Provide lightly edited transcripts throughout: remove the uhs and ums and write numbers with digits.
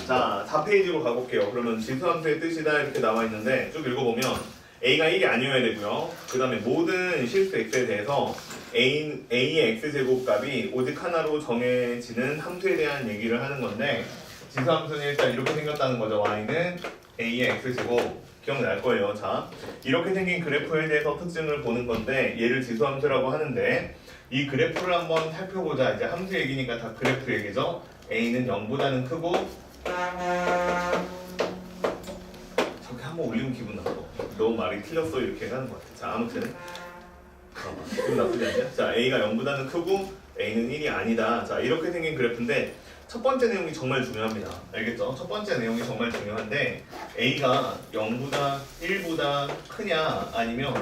자 4페이지로 가볼게요. 그러면 지수함수의 뜻이다 이렇게 나와 있는데 쭉 읽어보면 a가 1이 아니어야 되고요. 그 다음에 모든 실수 x에 대해서 a의 x제곱 값이 오직 하나로 정해지는 함수에 대한 얘기를 하는 건데 지수함수는 일단 이렇게 생겼다는 거죠. y는 a의 x제곱 기억날 거예요. 자 이렇게 생긴 그래프에 대해서 특징을 보는 건데 얘를 지수함수라고 하는데 이 그래프를 한번 살펴보자. 이제 함수 얘기니까 다 그래프 얘기죠. a는 0보다는 크고 저렇게 한번 올리면 기분 나빠. 너무 말이 틀렸어 이렇게 하는 것 같아. 자 아무튼 기분 나쁘지 않냐? 자 a가 0보다는 크고 a는 1이 아니다. 자 이렇게 생긴 그래프인데 첫 번째 내용이 정말 중요합니다. 알겠죠? 첫 번째 내용이 정말 중요한데 a가 0보다 1보다 크냐 아니면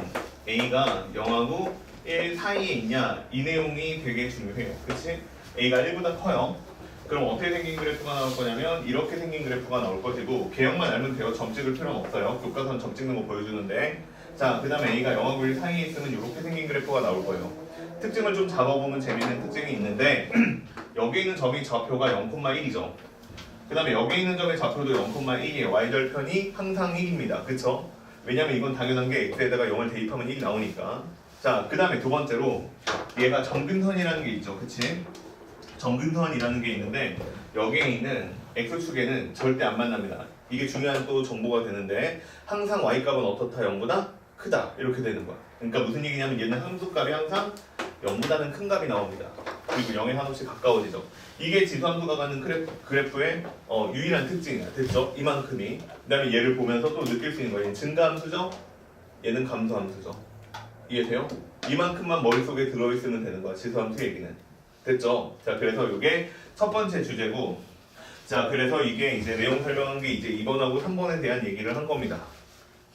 a가 0하고 1 사이에 있냐 이 내용이 되게 중요해요. 그치? a가 1보다 커요. 그럼 어떻게 생긴 그래프가 나올 거냐면 이렇게 생긴 그래프가 나올 것이고 개형만 알면 돼요. 점 찍을 필요는 없어요. 교과서는 점 찍는 거 보여주는데 자 그 다음에 a가 0하고 1 사이에 있으면 이렇게 생긴 그래프가 나올 거예요. 특징을 좀 잡아보면 재밌는 특징이 있는데 여기 있는 점이 좌표가 0,1이죠. 그 다음에 여기 있는 점의 좌표도 0,1이에요. y절편이 항상 1입니다. 그쵸? 왜냐면 이건 당연한 게 x에다가 0을 대입하면 1이 나오니까. 자 그 다음에 두 번째로 얘가 정근선이라는 게 있죠. 그치? 정근선이라는 게 있는데 여기에 있는 x축에는 절대 안 만납니다. 이게 중요한 또 정보가 되는데 항상 y값은 어떻다? 0보다 크다 이렇게 되는 거야. 그러니까 무슨 얘기냐면 얘는 함수값이 항상 0보다는 큰 값이 나옵니다. 그리고 0에 한없이 가까워지죠. 이게 지수함수가 가는 그래프의 유일한 특징이야. 됐죠? 이만큼이. 그 다음에 얘를 보면서 또 느낄 수 있는 거예요. 얘는 증가함수죠? 얘는 감소함수죠. 이해돼요? 이만큼만 머릿속에 들어있으면 되는 거야. 지수함수 얘기는. 됐죠? 자 그래서 이게 첫 번째 주제고 자 그래서 이게 이제 내용 설명한 게 이제 2번하고 3번에 대한 얘기를 한 겁니다.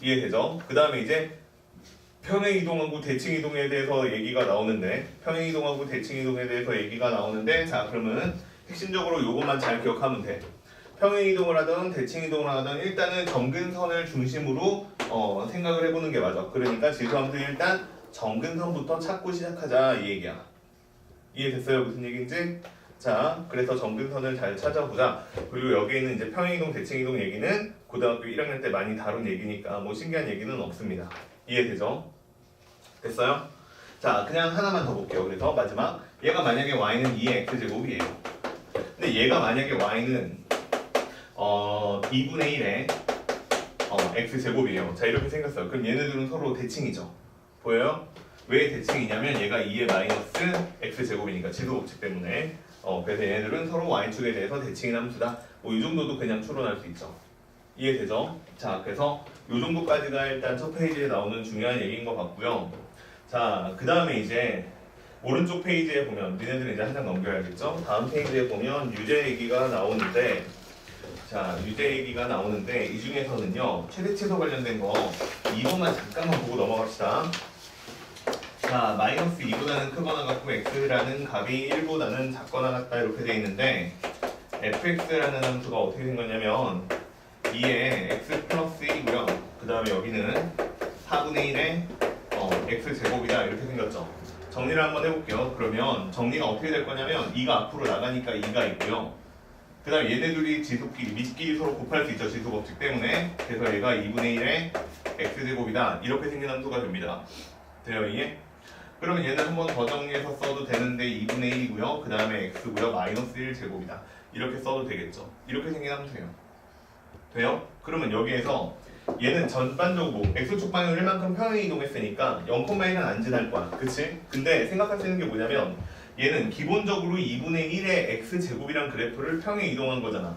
이해되죠? 그 다음에 이제 평행이동하고 대칭이동에 대해서 얘기가 나오는데 평행이동하고 대칭이동에 대해서 얘기가 나오는데 자 그러면 핵심적으로 요것만 잘 기억하면 돼. 평행이동을 하든 대칭이동을 하든 일단은 정근선을 중심으로 생각을 해보는 게 맞아. 그러니까 지수함수 일단 정근선부터 찾고 시작하자 이 얘기야. 이해됐어요? 무슨 얘기인지? 자, 그래서 정근선을 잘 찾아보자. 그리고 여기에 있는 이제 평행이동, 대칭이동 얘기는 고등학교 1학년 때 많이 다룬 얘기니까 뭐 신기한 얘기는 없습니다. 이해되죠? 됐어요? 자, 그냥 하나만 더 볼게요. 그래서 마지막 얘가 만약에 y는 2의 x제곱이에요. 근데 얘가 만약에 y는 2분의 1의 x제곱이에요. 자, 이렇게 생겼어요. 그럼 얘네들은 서로 대칭이죠. 보여요? 왜 대칭이냐면 얘가 2의 마이너스 x제곱이니까 지수법칙 때문에 그래서 얘네들은 서로 y축에 대해서 대칭인 함수다. 뭐 이 정도도 그냥 추론할 수 있죠. 이해되죠? 자 그래서 이 정도까지가 일단 첫 페이지에 나오는 중요한 얘기인 것 같고요. 자 그 다음에 이제 오른쪽 페이지에 보면 니네들은 이제 한 장 넘겨야겠죠? 다음 페이지에 보면 유제 얘기가 나오는데 자 유제 얘기가 나오는데 이 중에서는요 최대치수 관련된 거 2번만 잠깐만 보고 넘어갑시다. 자 마이너스 2보다는 크거나 같고 x라는 값이 1보다는 작거나 같다 이렇게 돼 있는데 fx라는 함수가 어떻게 생겼냐면 2에 x 플러스 1이고요. 그 다음에 여기는 4분의 1의 x제곱이다 이렇게 생겼죠. 정리를 한번 해볼게요. 그러면 정리가 어떻게 될 거냐면 2가 앞으로 나가니까 2가 있고요. 그 다음에 얘네들이 지수끼리 밑끼리 서로 곱할 수 있죠. 지수법칙 때문에. 그래서 얘가 2분의 1의 x제곱이다 이렇게 생긴 함수가 됩니다. 돼요 이게? 그러면 얘는 한번 더 정리해서 써도 되는데 2분의 1이고요. 그 다음에 x고요. 마이너스 1제곱이다. 이렇게 써도 되겠죠. 이렇게 생긴 함수예요. 돼요? 그러면 여기에서 얘는 전반적으로 x축 방향을 1만큼 평행 이동했으니까 0,1은 안 지날 거야. 그치? 근데 생각할 수 있는 게 뭐냐면 얘는 기본적으로 2분의 1의 x제곱이란 그래프를 평행 이동한 거잖아.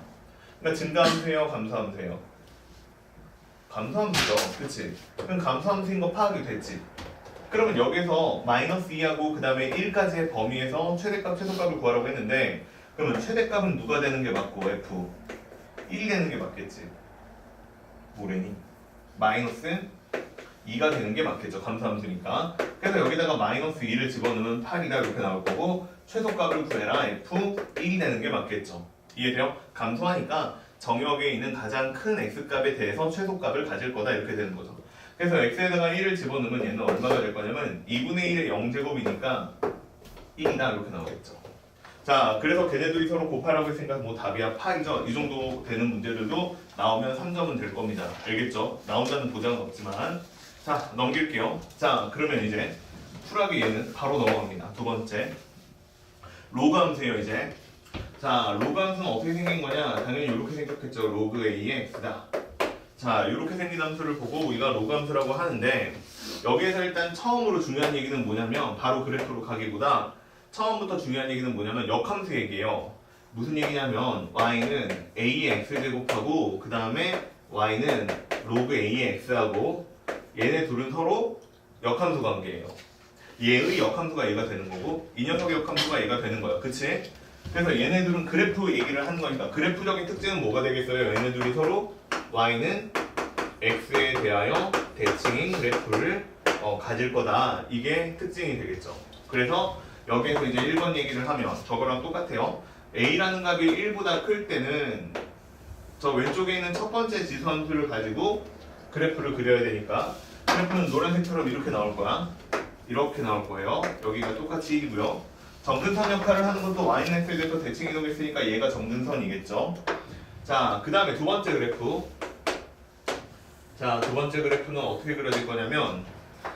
그러니까 증가함수예요? 감소함수예요? 감소함수죠. 그치? 그럼 감소함수인 거 파악이 됐지? 그러면 여기서 마이너스 2하고 그 다음에 1까지의 범위에서 최대값, 최소값을 구하라고 했는데 그러면 최대값은 누가 되는 게 맞고 f 1이 되는 게 맞겠지. 뭐래니? 마이너스 2가 되는 게 맞겠죠. 감소함수니까. 그래서 여기다가 마이너스 2를 집어넣으면 8이다 이렇게 나올 거고 최소값을 구해라 f1이 되는 게 맞겠죠. 이해돼요? 감소하니까 정역에 있는 가장 큰 x값에 대해서 최소값을 가질 거다 이렇게 되는 거죠. 그래서 x에다가 1을 집어넣으면 얘는 얼마가 될 거냐면 2분의 1의 0제곱이니까 1이다 이렇게 나오겠죠. 자, 그래서 걔네들이 서로 곱하라고 했으니까 뭐 답이야 파이죠. 이 정도 되는 문제들도 나오면 3점은 될 겁니다. 알겠죠? 나온다는 보장은 없지만. 자, 넘길게요. 자, 그러면 이제 풀하기 얘는 바로 넘어갑니다. 두 번째. 로그 함수예요, 이제. 자, 로그 함수는 어떻게 생긴 거냐? 당연히 이렇게 생겼겠죠. 로그 AX다. 자, 이렇게 생긴 함수를 보고 우리가 로그 함수라고 하는데 여기에서 일단 처음으로 중요한 얘기는 뭐냐면 바로 그래프로 가기보다 처음부터 중요한 얘기는 뭐냐면 역함수 얘기예요. 무슨 얘기냐면 y는 ax제곱하고 그 다음에 y는 로그 ax하고 얘네 둘은 서로 역함수 관계예요. 얘의 역함수가 얘가 되는 거고 이 녀석의 역함수가 얘가 되는 거야. 그치? 그래서 얘네들은 그래프 얘기를 하는 거니까 그래프적인 특징은 뭐가 되겠어요? 얘네들이 서로 y는 x에 대하여 대칭인 그래프를 가질 거다. 이게 특징이 되겠죠. 그래서 여기에서 이제 1번 얘기를 하면 저거랑 똑같아요. a라는 값이 1보다 클 때는 저 왼쪽에 있는 첫 번째 지수함수를 가지고 그래프를 그려야 되니까 그래프는 노란색처럼 이렇게 나올 거야. 이렇게 나올 거예요. 여기가 똑같이 1이고요. 점근선 역할을 하는 것도 y는 x에 대해서 대칭 이동했으니까 얘가 점근선이겠죠. 자, 그 다음에 두 번째 그래프. 자, 두 번째 그래프는 어떻게 그려질 거냐면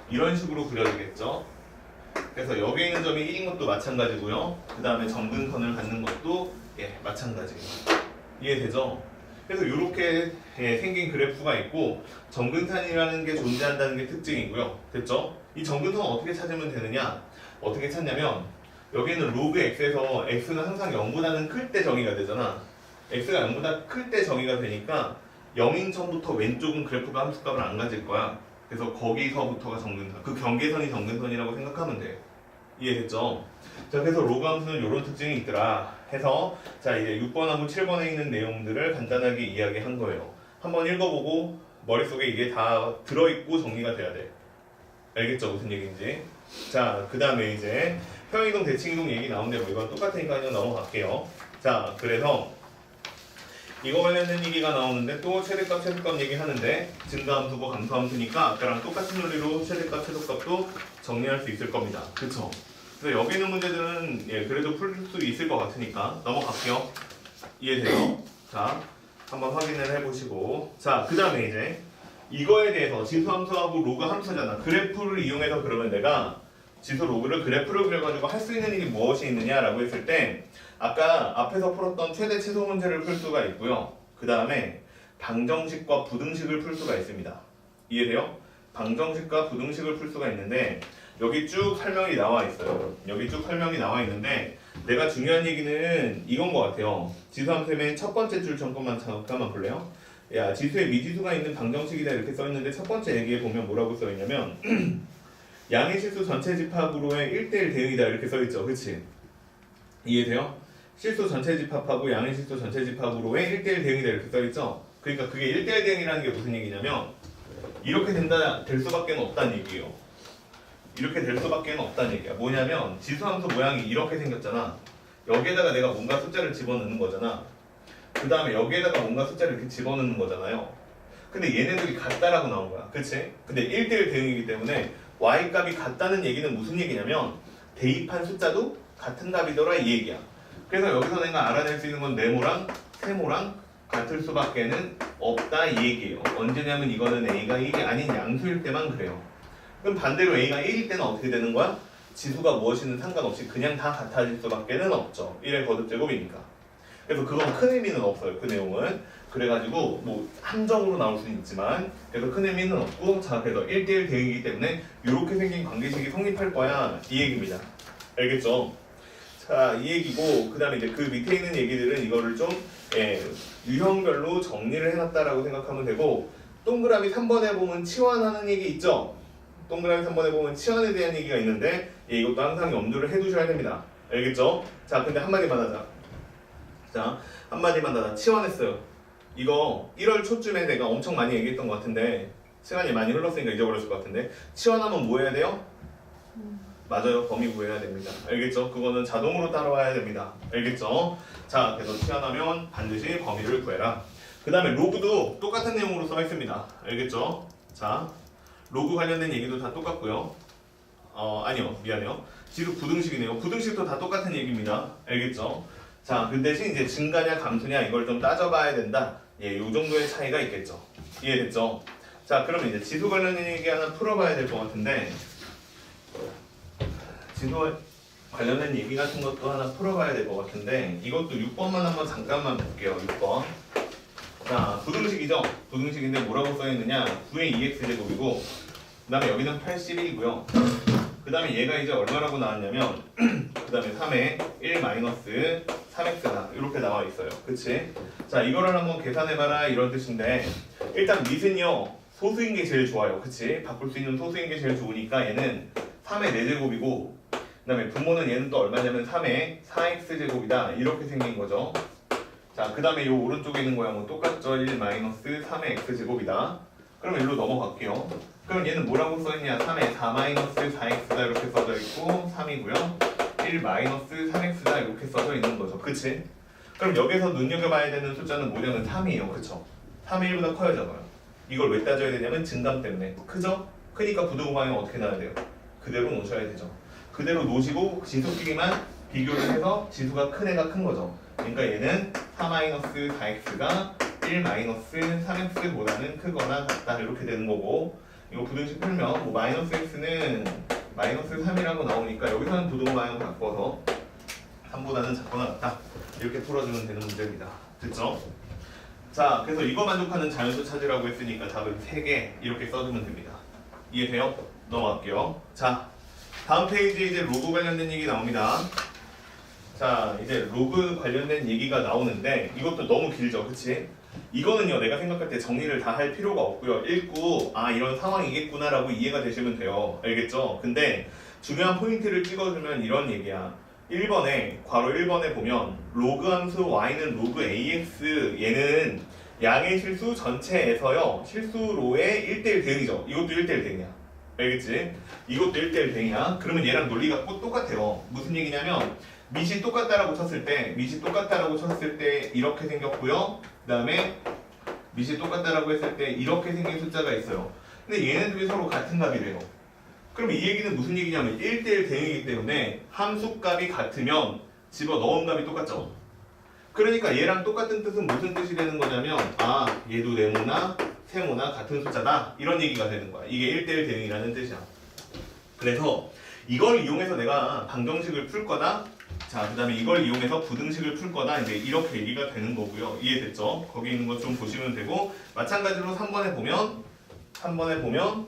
이런 식으로 그려지겠죠. 그래서 여기 있는 점이 1인 것도 마찬가지고요. 그 다음에 점근선을 갖는 것도 마찬가지예요. 이해되죠? 그래서 이렇게 생긴 그래프가 있고 점근선이라는 게 존재한다는 게 특징이고요. 됐죠? 이 점근선은 어떻게 찾으면 되느냐? 어떻게 찾냐면 여기는 로그 x에서 x는 항상 0보다는 클 때 정의가 되잖아. x가 0보다 클 때 정의가 되니까 0인 전부터 왼쪽은 그래프가 함수값을 안 가질 거야. 그래서 거기서부터가 점근선, 그 경계선이 점근선이라고 생각하면 돼. 이해됐죠? 자, 그래서 로그 함수는 이런 특징이 있더라 해서 자, 이제 6번하고 7번에 있는 내용들을 간단하게 이야기한 거예요. 한번 읽어보고 머릿속에 이게 다 들어있고 정리가 돼야 돼. 알겠죠? 무슨 얘기인지. 자, 그 다음에 이제 평행이동, 대칭이동 얘기 나온 대로 이건 똑같으니까 그냥 넘어갈게요. 자, 그래서 이거 관련된 얘기가 나오는데 또 최대값, 최소값 얘기하는데 증가함수고 감소함수니까 아까랑 똑같은 논리로 최대값, 최소값도 정리할 수 있을 겁니다. 그쵸? 그래서 여기 있는 문제들은 그래도 풀 수 있을 것 같으니까 넘어갈게요. 이해돼요? 자, 한번 확인을 해보시고 자, 그 다음에 이제 이거에 대해서 지수함수하고 로그 함수잖아. 그래프를 이용해서 그러면 내가 지수 로그를 그래프를 그려가지고 할 수 있는 일이 무엇이 있느냐라고 했을 때 아까 앞에서 풀었던 최대 최소 문제를 풀 수가 있고요. 그 다음에 방정식과 부등식을 풀 수가 있습니다. 이해돼요? 방정식과 부등식을 풀 수가 있는데 여기 쭉 설명이 나와 있어요. 여기 쭉 설명이 나와 있는데 내가 중요한 얘기는 이건 것 같아요. 지수함수의 맨 첫 번째 줄 잠깐만 볼래요? 야, 지수에 미지수가 있는 방정식이다 이렇게 써있는데 첫 번째 얘기에 보면 뭐라고 써있냐면 양의 실수 전체 집합으로의 1대1 대응이다 이렇게 써있죠. 그치? 이해돼요? 실수 전체 집합하고 양의 실수 전체 집합으로의 1대1 대응이다 이렇게 써있죠. 그러니까 그게 1대1 대응이라는 게 무슨 얘기냐면 이렇게 될 수밖에 없다는 얘기예요. 이렇게 될 수밖에 없다는 얘기야. 뭐냐면 지수함수 모양이 이렇게 생겼잖아. 여기에다가 내가 뭔가 숫자를 집어넣는 거잖아. 그 다음에 여기에다가 뭔가 숫자를 이렇게 집어넣는 거잖아요. 근데 얘네들이 같다라고 나온 거야. 그치? 근데 1대1 대응이기 때문에 y값이 같다는 얘기는 무슨 얘기냐면 대입한 숫자도 같은 값이더라 이 얘기야. 그래서 여기서 내가 알아낼 수 있는 건 네모랑 세모랑 같을 수밖에는 없다 이 얘기예요. 언제냐면 이거는 a가 1이 아닌 양수일 때만 그래요. 그럼 반대로 a가 1일 때는 어떻게 되는 거야? 지수가 무엇이든 상관없이 그냥 다 같아질 수밖에는 없죠. 1의 거듭제곱이니까. 그래서 그건 큰 의미는 없어요. 그 내용은. 그래가지고 뭐 함정으로 나올 수는 있지만 그래서 큰 의미는 없고 자, 그래서 1대1 대응이기 때문에 이렇게 생긴 관계식이 성립할 거야 이 얘기입니다. 알겠죠? 자, 이 얘기고 그 다음에 이제 그 밑에 있는 얘기들은 이거를 좀 유형별로 정리를 해놨다라고 생각하면 되고 동그라미 3번에 보면 치환하는 얘기 있죠? 동그라미 3번에 보면 치환에 대한 얘기가 있는데 이것도 항상 염두를 해두셔야 됩니다. 알겠죠? 자, 근데 한마디만 하자. 자, 한마디만 하자. 치환했어요. 이거 1월 초쯤에 내가 엄청 많이 얘기했던 것 같은데 시간이 많이 흘렀으니까 잊어버렸을 것 같은데 치환하면 뭐 해야 돼요? 맞아요. 범위 구해야 됩니다. 알겠죠? 그거는 자동으로 따라와야 됩니다. 알겠죠? 자, 그래서 치환하면 반드시 범위를 구해라. 그 다음에 로그도 똑같은 내용으로 써 있습니다. 알겠죠? 자, 로그 관련된 얘기도 다 똑같고요. 아니요, 미안해요. 지수 부등식이네요. 부등식도 다 똑같은 얘기입니다. 알겠죠? 자, 그 대신 이제 증가냐 감소냐 이걸 좀 따져봐야 된다. 예, 요 정도의 차이가 있겠죠. 이해됐죠? 자, 그러면 이제 지수 관련된 얘기 하나 풀어봐야 될 것 같은데, 지수 관련된 얘기 같은 것도 하나 풀어봐야 될 것 같은데, 이것도 6번만 한번 잠깐만 볼게요. 6번. 자, 부등식이죠? 부등식인데 뭐라고 써있느냐? 9의 2x제곱이고, 그 다음에 여기는 81이고요. 그 다음에 얘가 이제 얼마라고 나왔냐면 그 다음에 3에 1 마이너스 3x다 이렇게 나와 있어요. 그치? 자, 이거를 한번 계산해봐라 이런 뜻인데, 일단 밑은요 소수인 게 제일 좋아요. 그치? 바꿀 수 있는 소수인 게 제일 좋으니까 얘는 3의 4제곱이고, 그 다음에 분모는 얘는 또 얼마냐면 3의 4x제곱이다 이렇게 생긴 거죠. 자, 그 다음에 이 오른쪽에 있는 거야 똑같죠? 1 마이너스 3의 x제곱이다. 그럼 일로 넘어갈게요. 그럼 얘는 뭐라고 써있냐? 3에 4 마이너스 4x다 이렇게 써져 있고 3이고요. 1 마이너스 3x다 이렇게 써져 있는 거죠. 그치? 그럼 여기서 눈여겨봐야 되는 숫자는 뭐냐면 3이에요. 그쵸? 3이 1보다 커야 잖아요. 이걸 왜 따져야 되냐면 증감 때문에. 크죠? 크니까 부등호 방향 어떻게 나야 돼요? 그대로 놓으셔야 되죠. 그대로 놓으시고 지수끼리만 비교를 해서 지수가 큰 애가 큰 거죠. 그러니까 얘는 4 마이너스 4x가 1 마이너스 3x보다는 크거나 같다 이렇게 되는 거고, 이거 부등식 풀면 뭐 마이너스 x는 마이너스 3이라고 나오니까 여기서는 부등호 방향 바꿔서 3보다는 작거나 같다 이렇게 풀어주면 되는 문제입니다. 됐죠? 자, 그래서 이거 만족하는 자연수 찾으라고 했으니까 답은 3개 이렇게 써주면 됩니다. 이해돼요? 넘어갈게요. 자, 다음 페이지에 이제 로그 관련된 얘기 나옵니다. 자, 이제 로그 관련된 얘기가 나오는데 이것도 너무 길죠, 그치? 이거는요 내가 생각할 때 정리를 다 할 필요가 없고요. 읽고 아 이런 상황이겠구나 라고 이해가 되시면 돼요. 알겠죠? 근데 중요한 포인트를 찍어주면 이런 얘기야. 1번에 괄호 1번에 보면 로그 함수 y는 로그 ax, 얘는 양의 실수 전체에서요 실수로의 1대1 대응이죠. 이것도 1대1 대응이야. 알겠지? 이것도 1대1 대응이야. 그러면 얘랑 논리가 꼭 똑같아요. 무슨 얘기냐면 밑이 똑같다라고 쳤을 때 이렇게 생겼고요. 그 다음에 밑이 똑같다라고 했을 때 이렇게 생긴 숫자가 있어요. 근데 얘네들이 서로 같은 값이래요. 그럼 이 얘기는 무슨 얘기냐면 1대1 대응이기 때문에 함수값이 같으면 집어넣은 값이 똑같죠. 그러니까 얘랑 똑같은 뜻은 무슨 뜻이 되는 거냐면 아 얘도 네모나 세모나 같은 숫자다 이런 얘기가 되는 거야. 이게 1대1 대응이라는 뜻이야. 그래서 이걸 이용해서 내가 방정식을 풀 거다, 자, 그 다음에 이걸 이용해서 부등식을 풀 거다 이제 이렇게 얘기가 되는 거고요. 이해됐죠? 거기 있는 거 좀 보시면 되고, 마찬가지로 3번에 보면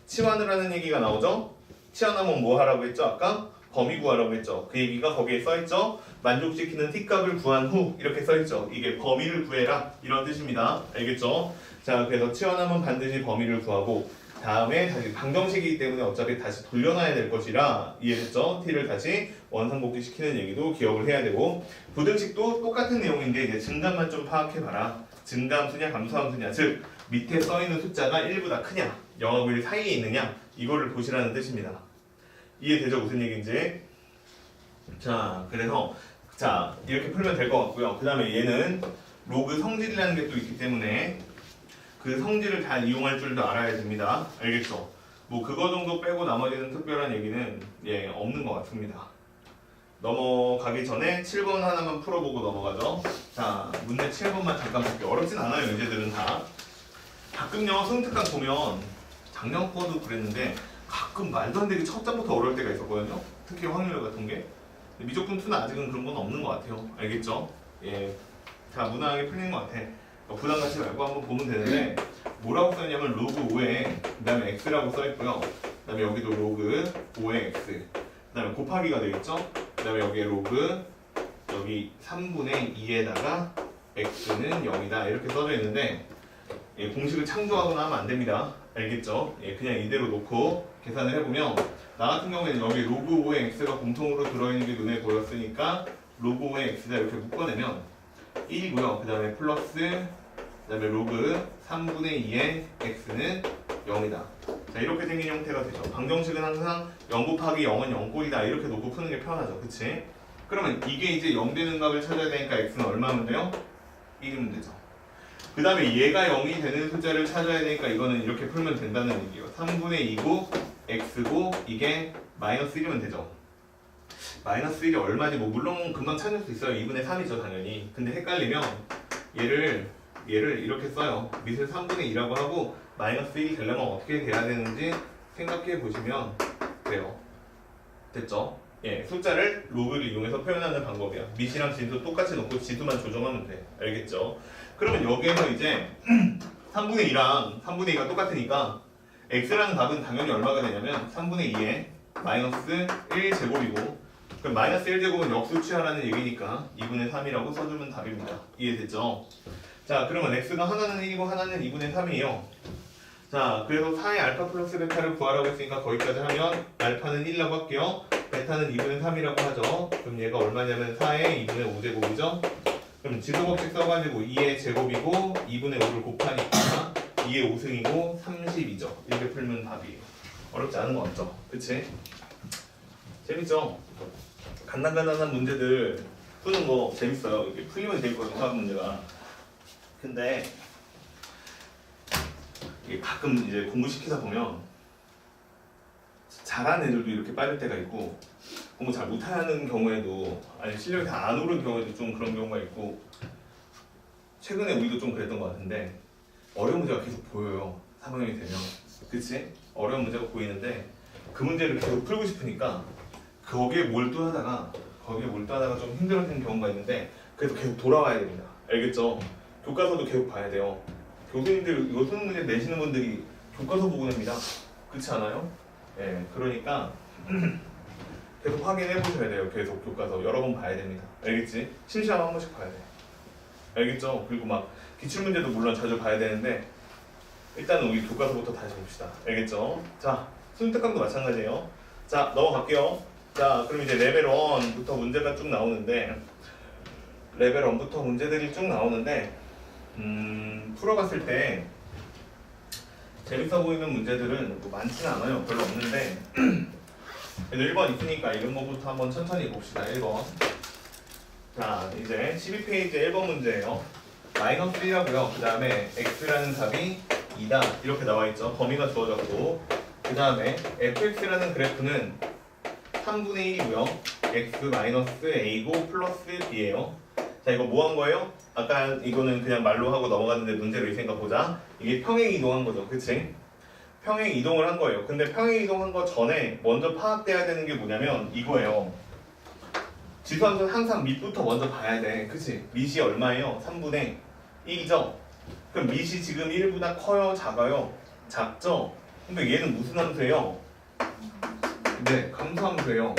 치환을 하는 얘기가 나오죠? 치환하면 뭐 하라고 했죠? 아까 범위 구하라고 했죠? 그 얘기가 거기에 써있죠? 만족시키는 t값을 구한 후 이렇게 써있죠? 이게 범위를 구해라 이런 뜻입니다. 알겠죠? 자, 그래서 치환하면 반드시 범위를 구하고 다음에 다시 방정식이기 때문에 어차피 다시 돌려놔야 될 것이라 이해됐죠? t를 다시 원상복귀 시키는 얘기도 기억을 해야 되고, 부등식도 똑같은 내용인데 이제 증감만 좀 파악해봐라. 증감수냐 감소함수냐, 즉 밑에 써있는 숫자가 1보다 크냐 0하고 1 사이에 있느냐 이거를 보시라는 뜻입니다. 이해되죠? 무슨 얘기인지? 자, 그래서 자 이렇게 풀면 될 것 같고요. 그 다음에 얘는 로그 성질이라는 게 또 있기 때문에 그 성질을 잘 이용할 줄도 알아야 됩니다. 알겠죠? 뭐 그거 정도 빼고 나머지는 특별한 얘기는 예 없는 것 같습니다. 넘어가기 전에 7번 하나만 풀어보고 넘어가죠. 자, 문제 7번만 잠깐 볼게요. 어렵진 않아요, 문제들은 다. 가끔요 성특강 보면 작년 거도 그랬는데 가끔 말도 안 되게 첫 장부터 어려울 때가 있었거든요. 특히 확률 같은 게. 미적분 2는 아직은 그런 건 없는 것 같아요. 알겠죠? 예, 자 무난하게 풀린 것 같아. 부담 갖지 말고 한번 보면 되는데 뭐라고 써있냐면 로그 5에 그 다음에 x라고 써있고요. 그 다음에 여기도 로그 5에 x, 그 다음에 곱하기가 되겠죠? 그 다음에 여기에 로그 여기 3분의 2에다가 x는 0이다 이렇게 써져 있는데 예, 공식을 창조하거나 하면 안 됩니다. 알겠죠? 예, 그냥 이대로 놓고 계산을 해보면 나 같은 경우에는 여기 로그 5의 x가 공통으로 들어있는 게 눈에 보였으니까 로그 5의 x다 이렇게 묶어내면 1이고요. 그 다음에 플러스 그 다음에 로그 3분의 2의 x는 0이다. 자, 이렇게 생긴 형태가 되죠. 방정식은 항상 0 곱하기 0은 0꼴이다 이렇게 놓고 푸는 게 편하죠. 그치? 그러면 이게 이제 0 되는 값을 찾아야 되니까 x는 얼마면 돼요? 1이면 되죠. 그 다음에 얘가 0이 되는 숫자를 찾아야 되니까 이거는 이렇게 풀면 된다는 얘기예요. 3분의 2고 x고 이게 마이너스 1이면 되죠. 마이너스 1이 얼마지? 뭐 물론 금방 찾을 수 있어요. 2분의 3이죠 당연히. 근데 헷갈리면 얘를 이렇게 써요. 밑을 3분의 2라고 하고 마이너스 1이 되려면 어떻게 돼야 되는지 생각해 보시면 돼요. 됐죠? 예, 숫자를 로그를 이용해서 표현하는 방법이야. 밑이랑 진수 똑같이 놓고 지수만 조정하면 돼. 알겠죠? 그러면 여기에서 이제 3분의 2랑 3분의 2가 똑같으니까 x라는 답은 당연히 얼마가 되냐면 3분의 2에 마이너스 1제곱이고 그럼 마이너스 1제곱은 역수 취하라는 얘기니까 2분의 3이라고 써주면 답입니다. 이해됐죠? 자, 그러면 x가 하나는 1이고 하나는 2분의 3이에요. 자, 그래서 4의 알파 플러스 베타를 구하라고 했으니까 거기까지 하면 알파는 1이라고 할게요. 베타는 2분의 3이라고 하죠. 그럼 얘가 얼마냐면 4의 2분의 5제곱이죠. 그럼 지수법칙 써가지고 2의 제곱이고 2분의 5를 곱하니까 2의 5승이고 30이죠. 이렇게 풀면 답이에요. 어렵지 않은 거 같죠? 그치? 재밌죠? 간단한 문제들 푸는 거 재밌어요. 이게 풀리면 재밌거든요. 화학 문제가. 근데 이게 가끔 이제 공부시키다 보면 잘하는 애들도 이렇게 빠질 때가 있고 공부 잘 못하는 경우에도 아니 실력이 다 안 오른 경우에도 좀 그런 경우가 있고 최근에 우리도 좀 그랬던 것 같은데 어려운 문제가 계속 보여요. 3학년이 되면. 그치? 어려운 문제가 보이는데 그 문제를 계속 풀고 싶으니까 거기에 몰두하다가 좀 힘들어지는 경우가 있는데 그래서 계속 돌아와야 됩니다. 알겠죠? 교과서도 계속 봐야 돼요. 교수님들 이거 수능 문제 내시는 분들이 교과서 보고 냅니다. 그렇지 않아요? 예, 그러니까 계속 확인해 보셔야 돼요. 계속 교과서 여러 번 봐야 됩니다. 알겠지? 심시하면 한 번씩 봐야 돼. 알겠죠? 그리고 막 기출문제도 물론 자주 봐야 되는데 일단은 우리 교과서부터 다시 봅시다. 알겠죠? 자, 수능특강도 마찬가지예요. 자, 넘어갈게요. 자, 그럼 이제 레벨 1부터 문제가 쭉 나오는데 레벨 1부터 문제들이 쭉 나오는데 풀어봤을 때 재밌어 보이는 문제들은 뭐 많지는 않아요. 별로 없는데 그래도 1번 있으니까 이런 거부터 한번 천천히 봅시다. 1번. 자, 이제 12페이지 1번 문제예요. 마이너스 1이라고요. 그 다음에 x라는 답이 2다. 이렇게 나와있죠. 범위가 주어졌고 그 다음에 fx라는 그래프는 3분의 1이고요. x-a고 플러스 b예요. 자, 이거 뭐 한 거예요? 아까 이거는 그냥 말로 하고 넘어갔는데 문제로 있으니까 보자. 이게 평행 이동한 거죠. 그치? 평행 이동을 한 거예요. 근데 평행 이동한 거 전에 먼저 파악돼야 되는 게 뭐냐면 이거예요. 지수함수는 항상 밑부터 먼저 봐야 돼. 그치? 밑이 얼마예요? 3분의 1이죠? 그럼 밑이 지금 1보다 커요? 작아요? 작죠? 근데 얘는 무슨 함수예요? 네, 감소함수예요.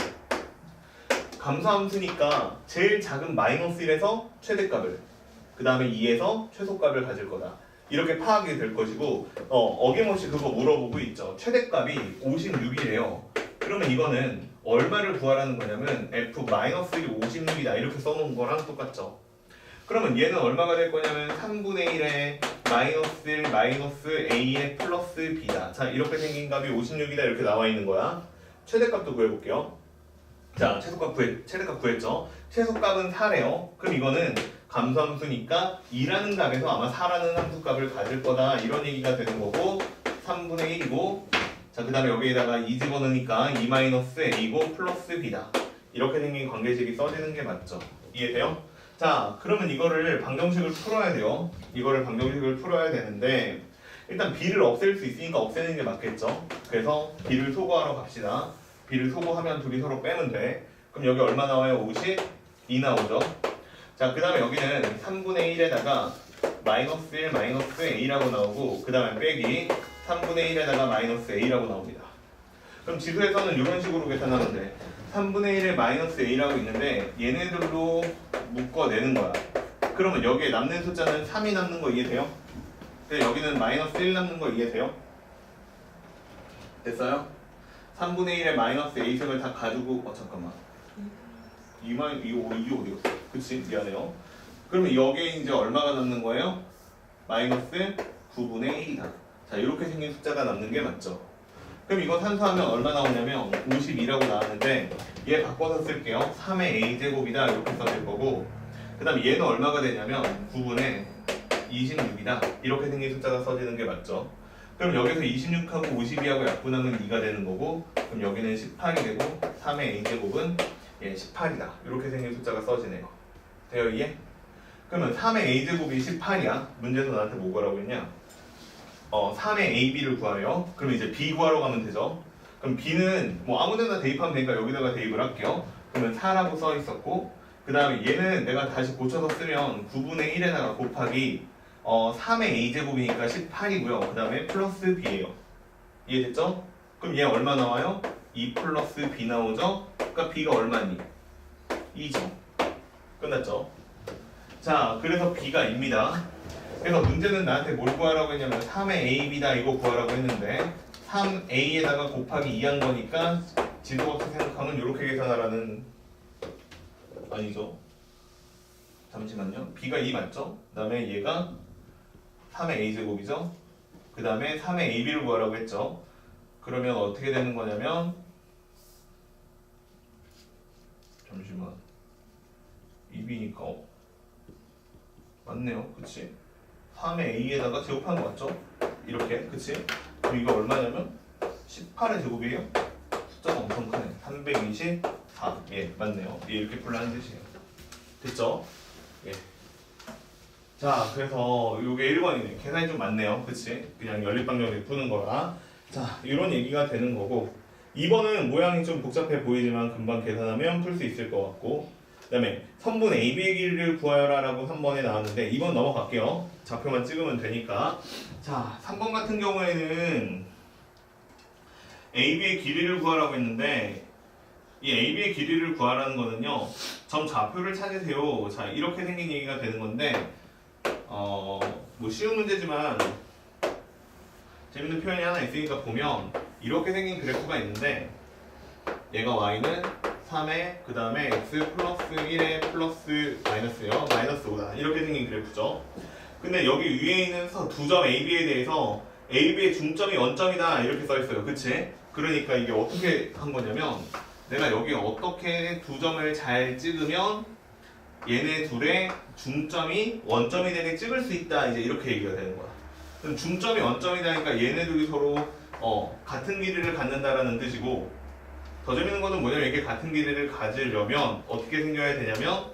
감소함수니까 제일 작은 마이너스 1에서 최대값을 그 다음에 2에서 최소값을 가질 거다. 이렇게 파악이 될 것이고 어김없이 그거 물어보고 있죠. 최대값이 56이래요. 그러면 이거는 얼마를 구하라는 거냐면 f-1이 56이다. 이렇게 써놓은 거랑 똑같죠. 그러면 얘는 얼마가 될 거냐면 3분의 1에 마이너스 1 마이너스 a의 플러스 b다. 자, 이렇게 생긴 값이 56이다. 이렇게 나와 있는 거야. 최대값도 구해볼게요. 자, 최대값 구했죠. 최소값은 4래요. 그럼 이거는 감소함수니까 2라는 값에서 아마 4라는 함수값을 가질 거다. 이런 얘기가 되는 거고 3분의 1이고 자, 그 다음에 여기에다가 2 집어넣으니까 2-a고 플러스 b다. 이렇게 생긴 관계식이 써지는 게 맞죠. 이해돼요? 자, 그러면 이거를 방정식을 풀어야 돼요. 이거를 방정식을 풀어야 되는데 일단 b를 없앨 수 있으니까 없애는 게 맞겠죠. 그래서 b를 소거하러 갑시다. b를 소거하면 둘이 서로 빼면 돼. 그럼 여기 얼마 나와요? 52 나오죠. 자, 그 다음에 여기는 3분의 1에다가 마이너스 1 마이너스 a라고 나오고 그 다음에 빼기 3분의 1에다가 마이너스 a라고 나옵니다. 그럼 지수에서는 이런 식으로 계산하면 돼. 3분의 1에 마이너스 a라고 있는데 얘네들로 묶어내는 거야. 그러면 여기에 남는 숫자는 3이 남는 거 이해돼요? 근데 여기는 마이너스 1 남는 거 이해돼요? 됐어요? 3분의 1에 마이너스 a승을 다 가지고 잠깐만 이거 어디 갔어? 그치? 미안해요. 그러면 여기에 이제 얼마가 남는 거예요? 마이너스 9분의 1이다. 자, 이렇게 생긴 숫자가 남는 게 맞죠? 그럼 이거 산수하면 얼마 나오냐면 52라고 나왔는데 얘 바꿔서 쓸게요. 3의 a제곱이다 이렇게 써질 거고 그 다음에 얘는 얼마가 되냐면 9분의 26이다 이렇게 생긴 숫자가 써지는 게 맞죠? 그럼 여기서 26하고 52하고 약분하면 2가 되는 거고, 그럼 여기는 18이 되고 3의 a제곱은 18이다. 이렇게 생긴 숫자가 써지네요. 되어 이해? 그러면 3의 a제곱이 18이야. 문제에서 나한테 뭐 구하라고 했냐? 3의 ab를 구하래요. 그럼 이제 b 구하러 가면 되죠. 그럼 b는 뭐 아무데나 대입하면 되니까 여기다가 대입을 할게요. 그러면 4라고 써 있었고, 그 다음에 얘는 내가 다시 고쳐서 쓰면 9분의 1에다가 곱하기 3의 a제곱이니까 18이고요. 그 다음에 플러스 b예요. 이해됐죠? 그럼 얘 얼마 나와요? 2 플러스 b 나오죠? 그러니까 b가 얼마니? 2죠. 끝났죠? 자, 그래서 b가 입니다. 그래서 문제는 나한테 뭘 구하라고 했냐면 3의 ab다 이거 구하라고 했는데 3a에다가 곱하기 2한 거니까 지수값을 생각하면 이렇게 계산하라는, 아니죠? 잠시만요. b가 2 맞죠? 그 다음에 얘가 3의 a제곱이죠? 그 다음에 3의 ab를 구하라고 했죠? 그러면 어떻게 되는 거냐면, 잠시만, 2b니까 맞네요. 그치? 3의 a에다가 제곱하는 거 맞죠? 이렇게, 그치? 그럼 이거 얼마냐면 18의 제곱이에요? 숫자가 엄청 크네. 324. 예, 맞네요. 예, 이렇게 풀라는 뜻이에요. 됐죠? 예. 자, 그래서 요게 1번이네. 계산이 좀 많네요. 그치? 그냥 연립방정식 푸는 거라. 자, 이런 얘기가 되는 거고, 2번은 모양이 좀 복잡해 보이지만 금방 계산하면 풀 수 있을 것 같고, 그 다음에 선분 AB의 길이를 구하여라 라고 3번에 나왔는데 2번 넘어갈게요. 좌표만 찍으면 되니까. 자, 3번 같은 경우에는 AB의 길이를 구하라고 했는데, 이 AB의 길이를 구하라는 거는요, 점 좌표를 찾으세요. 자, 이렇게 생긴 얘기가 되는 건데, 뭐 쉬운 문제지만 재밌는 표현이 하나 있으니까 보면, 이렇게 생긴 그래프가 있는데 얘가 y는 3에 그 다음에 x 플러스 1에 플러스 마이너스요, 마이너스 5다. 이렇게 생긴 그래프죠. 근데 여기 위에 있는 두 점 AB에 대해서 AB의 중점이 원점이다 이렇게 써 있어요. 그치? 그러니까 이게 어떻게 한 거냐면, 내가 여기 어떻게 두 점을 잘 찍으면 얘네 둘의 중점이 원점이 되게 찍을 수 있다, 이제 이렇게 얘기가 되는 거야. 그럼 중점이 원점이다니까 얘네 둘이 서로 같은 길이를 갖는다라는 뜻이고, 더 재밌는 거는 뭐냐면 이게 같은 길이를 가지려면 어떻게 생겨야 되냐면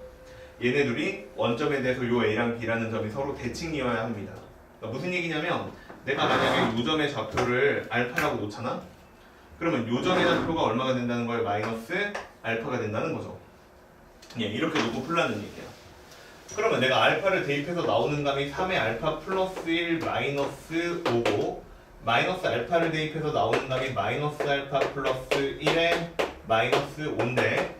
얘네 둘이 원점에 대해서 요 A랑 B라는 점이 서로 대칭이어야 합니다. 그러니까 무슨 얘기냐면, 내가 만약에 요 점의 좌표를 알파라고 놓잖아? 그러면 요 점의 좌표가 얼마가 된다는 거예요? 마이너스 알파가 된다는 거죠. 예, 이렇게 놓고 풀라는 얘기야. 그러면 내가 알파를 대입해서 나오는 값이 3의 알파 플러스 1 마이너스 5고, 마이너스 알파를 대입해서 나오는 값이 마이너스 알파 플러스 1에 마이너스 5인데,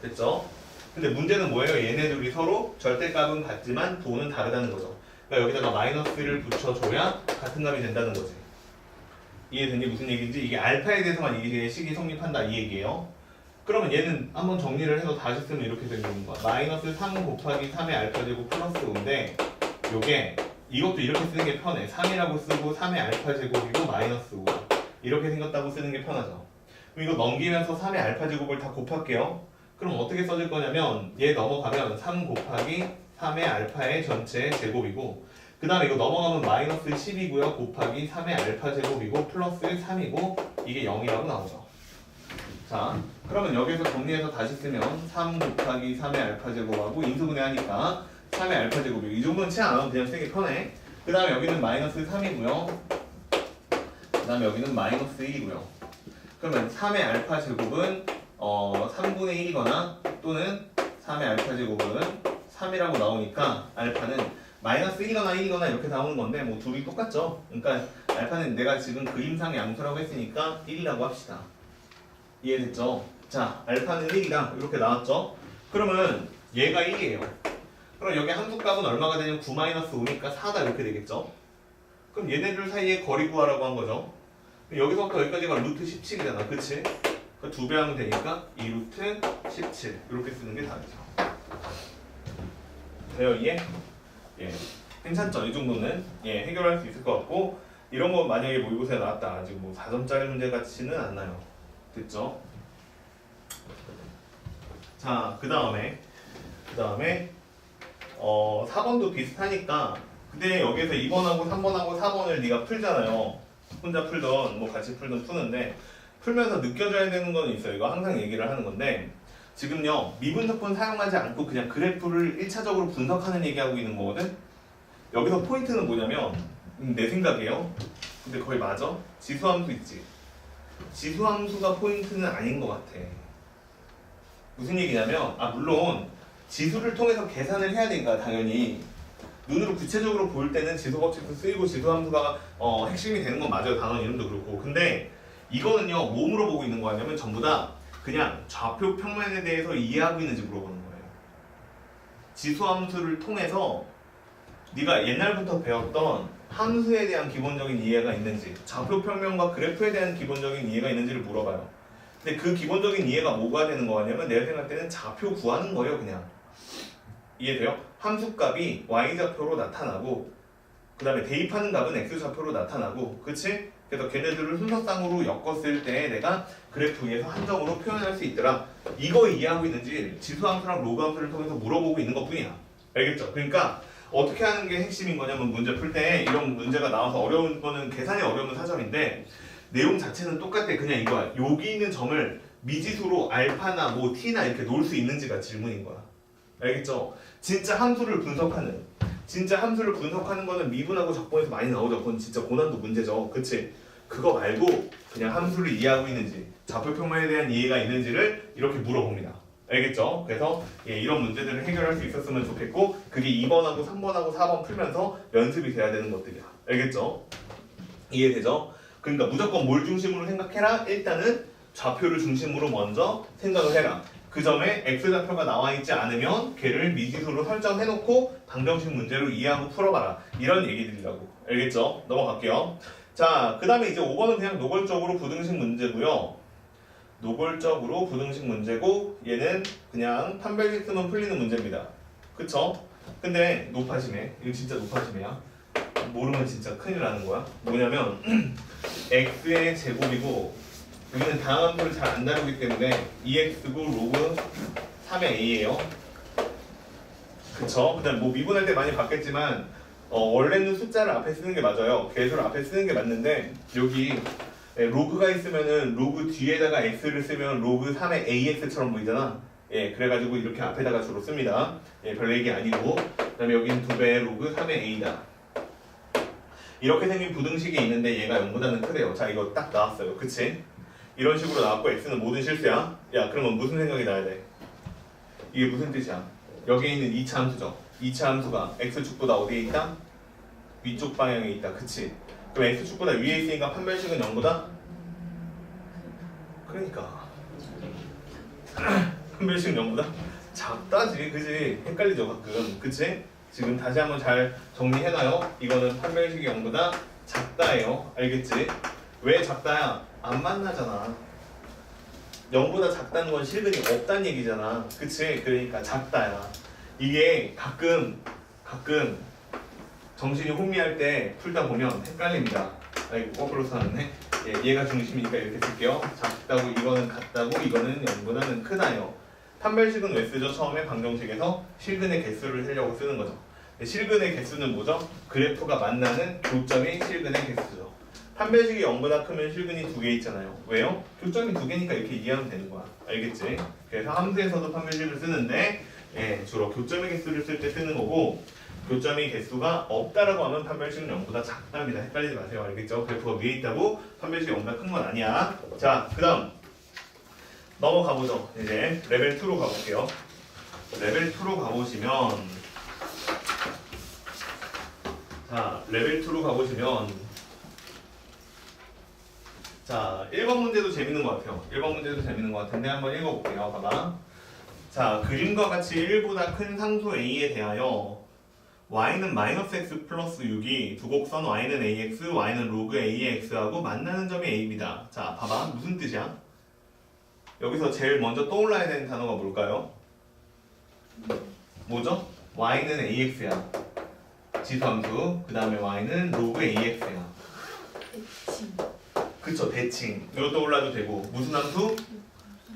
됐죠? 근데 문제는 뭐예요? 얘네 둘이 서로 절대값은 같지만 도는 다르다는 거죠. 그러니까 여기다가 마이너스를 붙여줘야 같은 값이 된다는 거지. 이해되니? 무슨 얘기인지? 이게 알파에 대해서만 이게 식이 성립한다 이 얘기예요. 그러면 얘는 한번 정리를 해서 다시 쓰면 이렇게 되는 거야. 마이너스 3 곱하기 3의 알파 제곱 플러스 5인데, 요게 이것도 이렇게 쓰는 게 편해. 3이라고 쓰고 3의 알파 제곱이고 마이너스 5 이렇게 생겼다고 쓰는 게 편하죠. 그럼 이거 넘기면서 3의 알파 제곱을 다 곱할게요. 그럼 어떻게 써질 거냐면, 얘 넘어가면 3 곱하기 3의 알파의 전체 제곱이고, 그 다음에 이거 넘어가면 마이너스 10이고요 곱하기 3의 알파 제곱이고 플러스 3이고 이게 0이라고 나오죠. 자, 그러면 여기서 정리해서 다시 쓰면 3 곱하기 3의 알파 제곱하고 인수분해하니까 3의 알파 제곱이고, 이 정도는 치안 안 하면 그냥 쓰기 편해. 그 다음에 여기는 마이너스 3이고요 그 다음에 여기는 마이너스 1이고요 그러면 3의 알파 제곱은 3분의 1이거나 또는 3의 알파 제곱은 3이라고 나오니까 알파는 마이너스 1이거나 1이거나 이렇게 나오는 건데 뭐 둘이 똑같죠. 그러니까 알파는 내가 지금 그림상 양수라고 했으니까 1이라고 합시다. 이해됐죠? 자, 알파는 1이다 이렇게 나왔죠? 그러면 얘가 1이에요. 그럼 여기 함수값은 얼마가 되냐면 9-5니까 4다 이렇게 되겠죠? 그럼 얘네들 사이에 거리 구하라고 한 거죠. 여기서부터 여기까지가 루트 17이잖아. 그치? 그 2배 하면 되니까 2루트 17 이렇게 쓰는 게 답이죠. 돼요 이해? 예, 괜찮죠? 이 정도는 예, 해결할 수 있을 것 같고, 이런 거 만약에 모의고사에 나왔다 아직 뭐 4점짜리 문제 같지는 않나요? 됐죠? 자, 그 다음에 4번도 비슷하니까 근데 여기에서 2번하고 3번하고 4번을 네가 풀잖아요. 혼자 풀던 뭐 같이 풀던 푸는데 풀면서 느껴져야 되는 건 있어요. 이거 항상 얘기를 하는 건데 지금요 미분석본 사용하지 않고 그냥 그래프를 1차적으로 분석하는 얘기하고 있는 거거든. 여기서 포인트는 뭐냐면 내 생각이에요. 근데 거의 맞아. 지수함수 있지. 지수함수가 포인트는 아닌 것 같아. 무슨 얘기냐면 물론 지수를 통해서 계산을 해야 되니까 당연히 눈으로 구체적으로 볼 때는 지수 법칙도 쓰이고 지수함수가 핵심이 되는 건 맞아요. 단원 이름도 그렇고. 근데 이거는요 뭐 물어보고 있는 거 아니냐면 전부 다 그냥 좌표 평면에 대해서 이해하고 있는지 물어보는 거예요. 지수함수를 통해서 네가 옛날부터 배웠던 함수에 대한 기본적인 이해가 있는지, 좌표 평면과 그래프에 대한 기본적인 이해가 있는지를 물어봐요. 근데 그 기본적인 이해가 뭐가 되는 거냐면 내가 생각할 때는 좌표 구하는 거예요. 그냥 이해돼요? 함수값이 y좌표로 나타나고 그 다음에 대입하는 값은 x좌표로 나타나고 그치? 그래서 걔네들을 순서상으로 엮었을 때 내가 그래프 위에서 한정으로 표현할 수 있더라. 이거 이해하고 있는지 지수함수랑 로그함수를 통해서 물어보고 있는 것 뿐이야. 알겠죠? 그러니까 어떻게 하는 게 핵심인 거냐면 문제 풀 때 이런 문제가 나와서 어려운 거는 계산이 어려운 4점인데 내용 자체는 똑같아. 그냥 이거야. 여기 있는 점을 미지수로 알파나 뭐 t나 이렇게 놓을 수 있는지가 질문인 거야. 알겠죠? 진짜 함수를 분석하는 거는 미분하고 적분에서 많이 나오죠. 그건 진짜 고난도 문제죠. 그치? 그거 말고 그냥 함수를 이해하고 있는지 좌표 평면에 대한 이해가 있는지를 이렇게 물어봅니다. 알겠죠? 그래서 이런 문제들을 해결할 수 있었으면 좋겠고 그게 2번하고 3번하고 4번 풀면서 연습이 돼야 되는 것들이야. 알겠죠? 이해되죠? 그러니까 무조건 뭘 중심으로 생각해라? 일단은 좌표를 중심으로 먼저 생각을 해라. 그 점에 x좌표가 나와 있지 않으면 걔를 미지수로 설정해놓고 방정식 문제로 이해하고 풀어봐라. 이런 얘기들이라고. 알겠죠? 넘어갈게요. 자, 그 다음에 이제 5번은 그냥 노골적으로 부등식 문제고요. 노골적으로 부등식 문제고 얘는 그냥 판별식 쓰면 풀리는 문제입니다. 그쵸? 근데 높아심에 이거 진짜 높아심이야. 모르면 진짜 큰일 나는 거야. 뭐냐면 x의 제곱이고 여기는 다항함수를 잘 안 다루기 때문에 2x고 로그 3의 a예요. 그쵸? 그 다음 뭐 미분할 때 많이 봤겠지만 원래는 숫자를 앞에 쓰는 게 맞아요. 계수를 앞에 쓰는 게 맞는데 여기 로그가 있으면은 로그 뒤에다가 x를 쓰면 로그 3의 ax처럼 보이잖아. 그래가지고 이렇게 앞에다가 주로 씁니다. 별 얘기 아니고. 그 다음에 여기는 2배의 로그 3의 a다. 이렇게 생긴 부등식이 있는데 얘가 0보다는 크대요. 자, 이거 딱 나왔어요. 그치? 이런 식으로 나왔고 x는 모든 실수야. 야, 그러면 무슨 생각이 나야 돼? 이게 무슨 뜻이야? 여기에 있는 2차 함수죠. 2차 함수가 x축보다 어디에 있다? 위쪽 방향에 있다. 그치? 그럼 x축보다 위에 있으니까 판별식은 0보다? 그러니까 판별식은 0보다? 작다지. 그치? 헷갈리죠 가끔. 그치? 지금 다시 한번 잘 정리해놔요. 이거는 판별식이 0보다 작다예요. 알겠지? 왜 작다야? 안 만나잖아. 0보다 작다는 건 실근이 없다는 얘기잖아. 그치? 그러니까 작다야. 이게 가끔 정신이 혼미할 때 풀다 보면 헷갈립니다. 아이고 거꾸로 써놨네. 얘가 중심이니까 이렇게 쓸게요. 작다고 이거는 같다고 이거는 0보다는 크다요. 판별식은 왜 쓰죠? 처음에 방정식에서 실근의 개수를 세려고 쓰는 거죠. 실근의 개수는 뭐죠? 그래프가 만나는 교점이 실근의 개수죠. 판별식이 0보다 크면 실근이 2개 있잖아요. 왜요? 교점이 2개니까 이렇게 이해하면 되는 거야. 알겠지? 그래서 함수에서도 판별식을 쓰는데 주로 교점의 개수를 쓸 때 쓰는 거고 교점의 개수가 없다라고 하면 판별식은 0보다 작답니다. 헷갈리지 마세요. 알겠죠? 그래프가 위에 있다고 판별식이 0보다 큰 건 아니야. 자, 그 다음 넘어가 보죠. 이제 레벨 2로 가볼게요. 레벨 2로 가보시면 자, 레벨 2로 가보시면 자, 1번 문제도 재밌는 것 같아요. 1번 문제도 재밌는 것 같은데 한번 읽어볼게요. 봐봐. 자, 그림과 같이 1보다 큰 상수 a에 대하여 y는 -x 플러스 6이 두 곡선 y는 ax, y는 로그 ax하고 만나는 점이 a입니다. 자, 봐봐. 무슨 뜻이야? 여기서 제일 먼저 떠올라야 되는 단어가 뭘까요? 뭐죠? y는 ax야. 지수함수. 그 다음에 y는 로그 ax야. 그쵸, 대칭. 이거 떠올라도 되고 무슨 함수?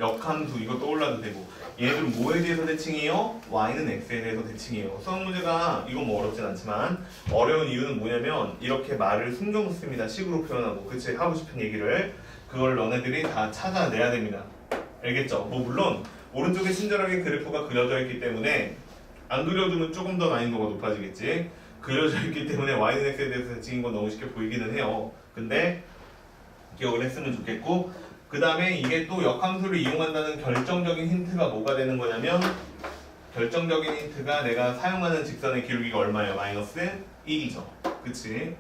역함수. 이거 떠올라도 되고 얘들은 뭐에 대해서 대칭이에요? y는 x에 대해서 대칭이에요. 수학 문제가 이건 뭐 어렵진 않지만 어려운 이유는 뭐냐면 이렇게 말을 숨겨놓습니다. 식으로 표현하고 그치? 하고 싶은 얘기를 그걸 너네들이 다 찾아내야 됩니다. 알겠죠? 뭐 물론 오른쪽에 친절하게 그래프가 그려져 있기 때문에 안 그려두면 조금 더 난이도가 높아지겠지. 그려져 있기 때문에 y는 x에 대해서 대칭인 건 너무 쉽게 보이기는 해요. 근데 기억을 했으면 좋겠고 그 다음에 이게 또 역함수를 이용한다는 결정적인 힌트가 뭐가 되는 거냐면 결정적인 힌트가 내가 사용하는 직선의 기울기가 얼마예요? 마이너스 1이죠. 그치?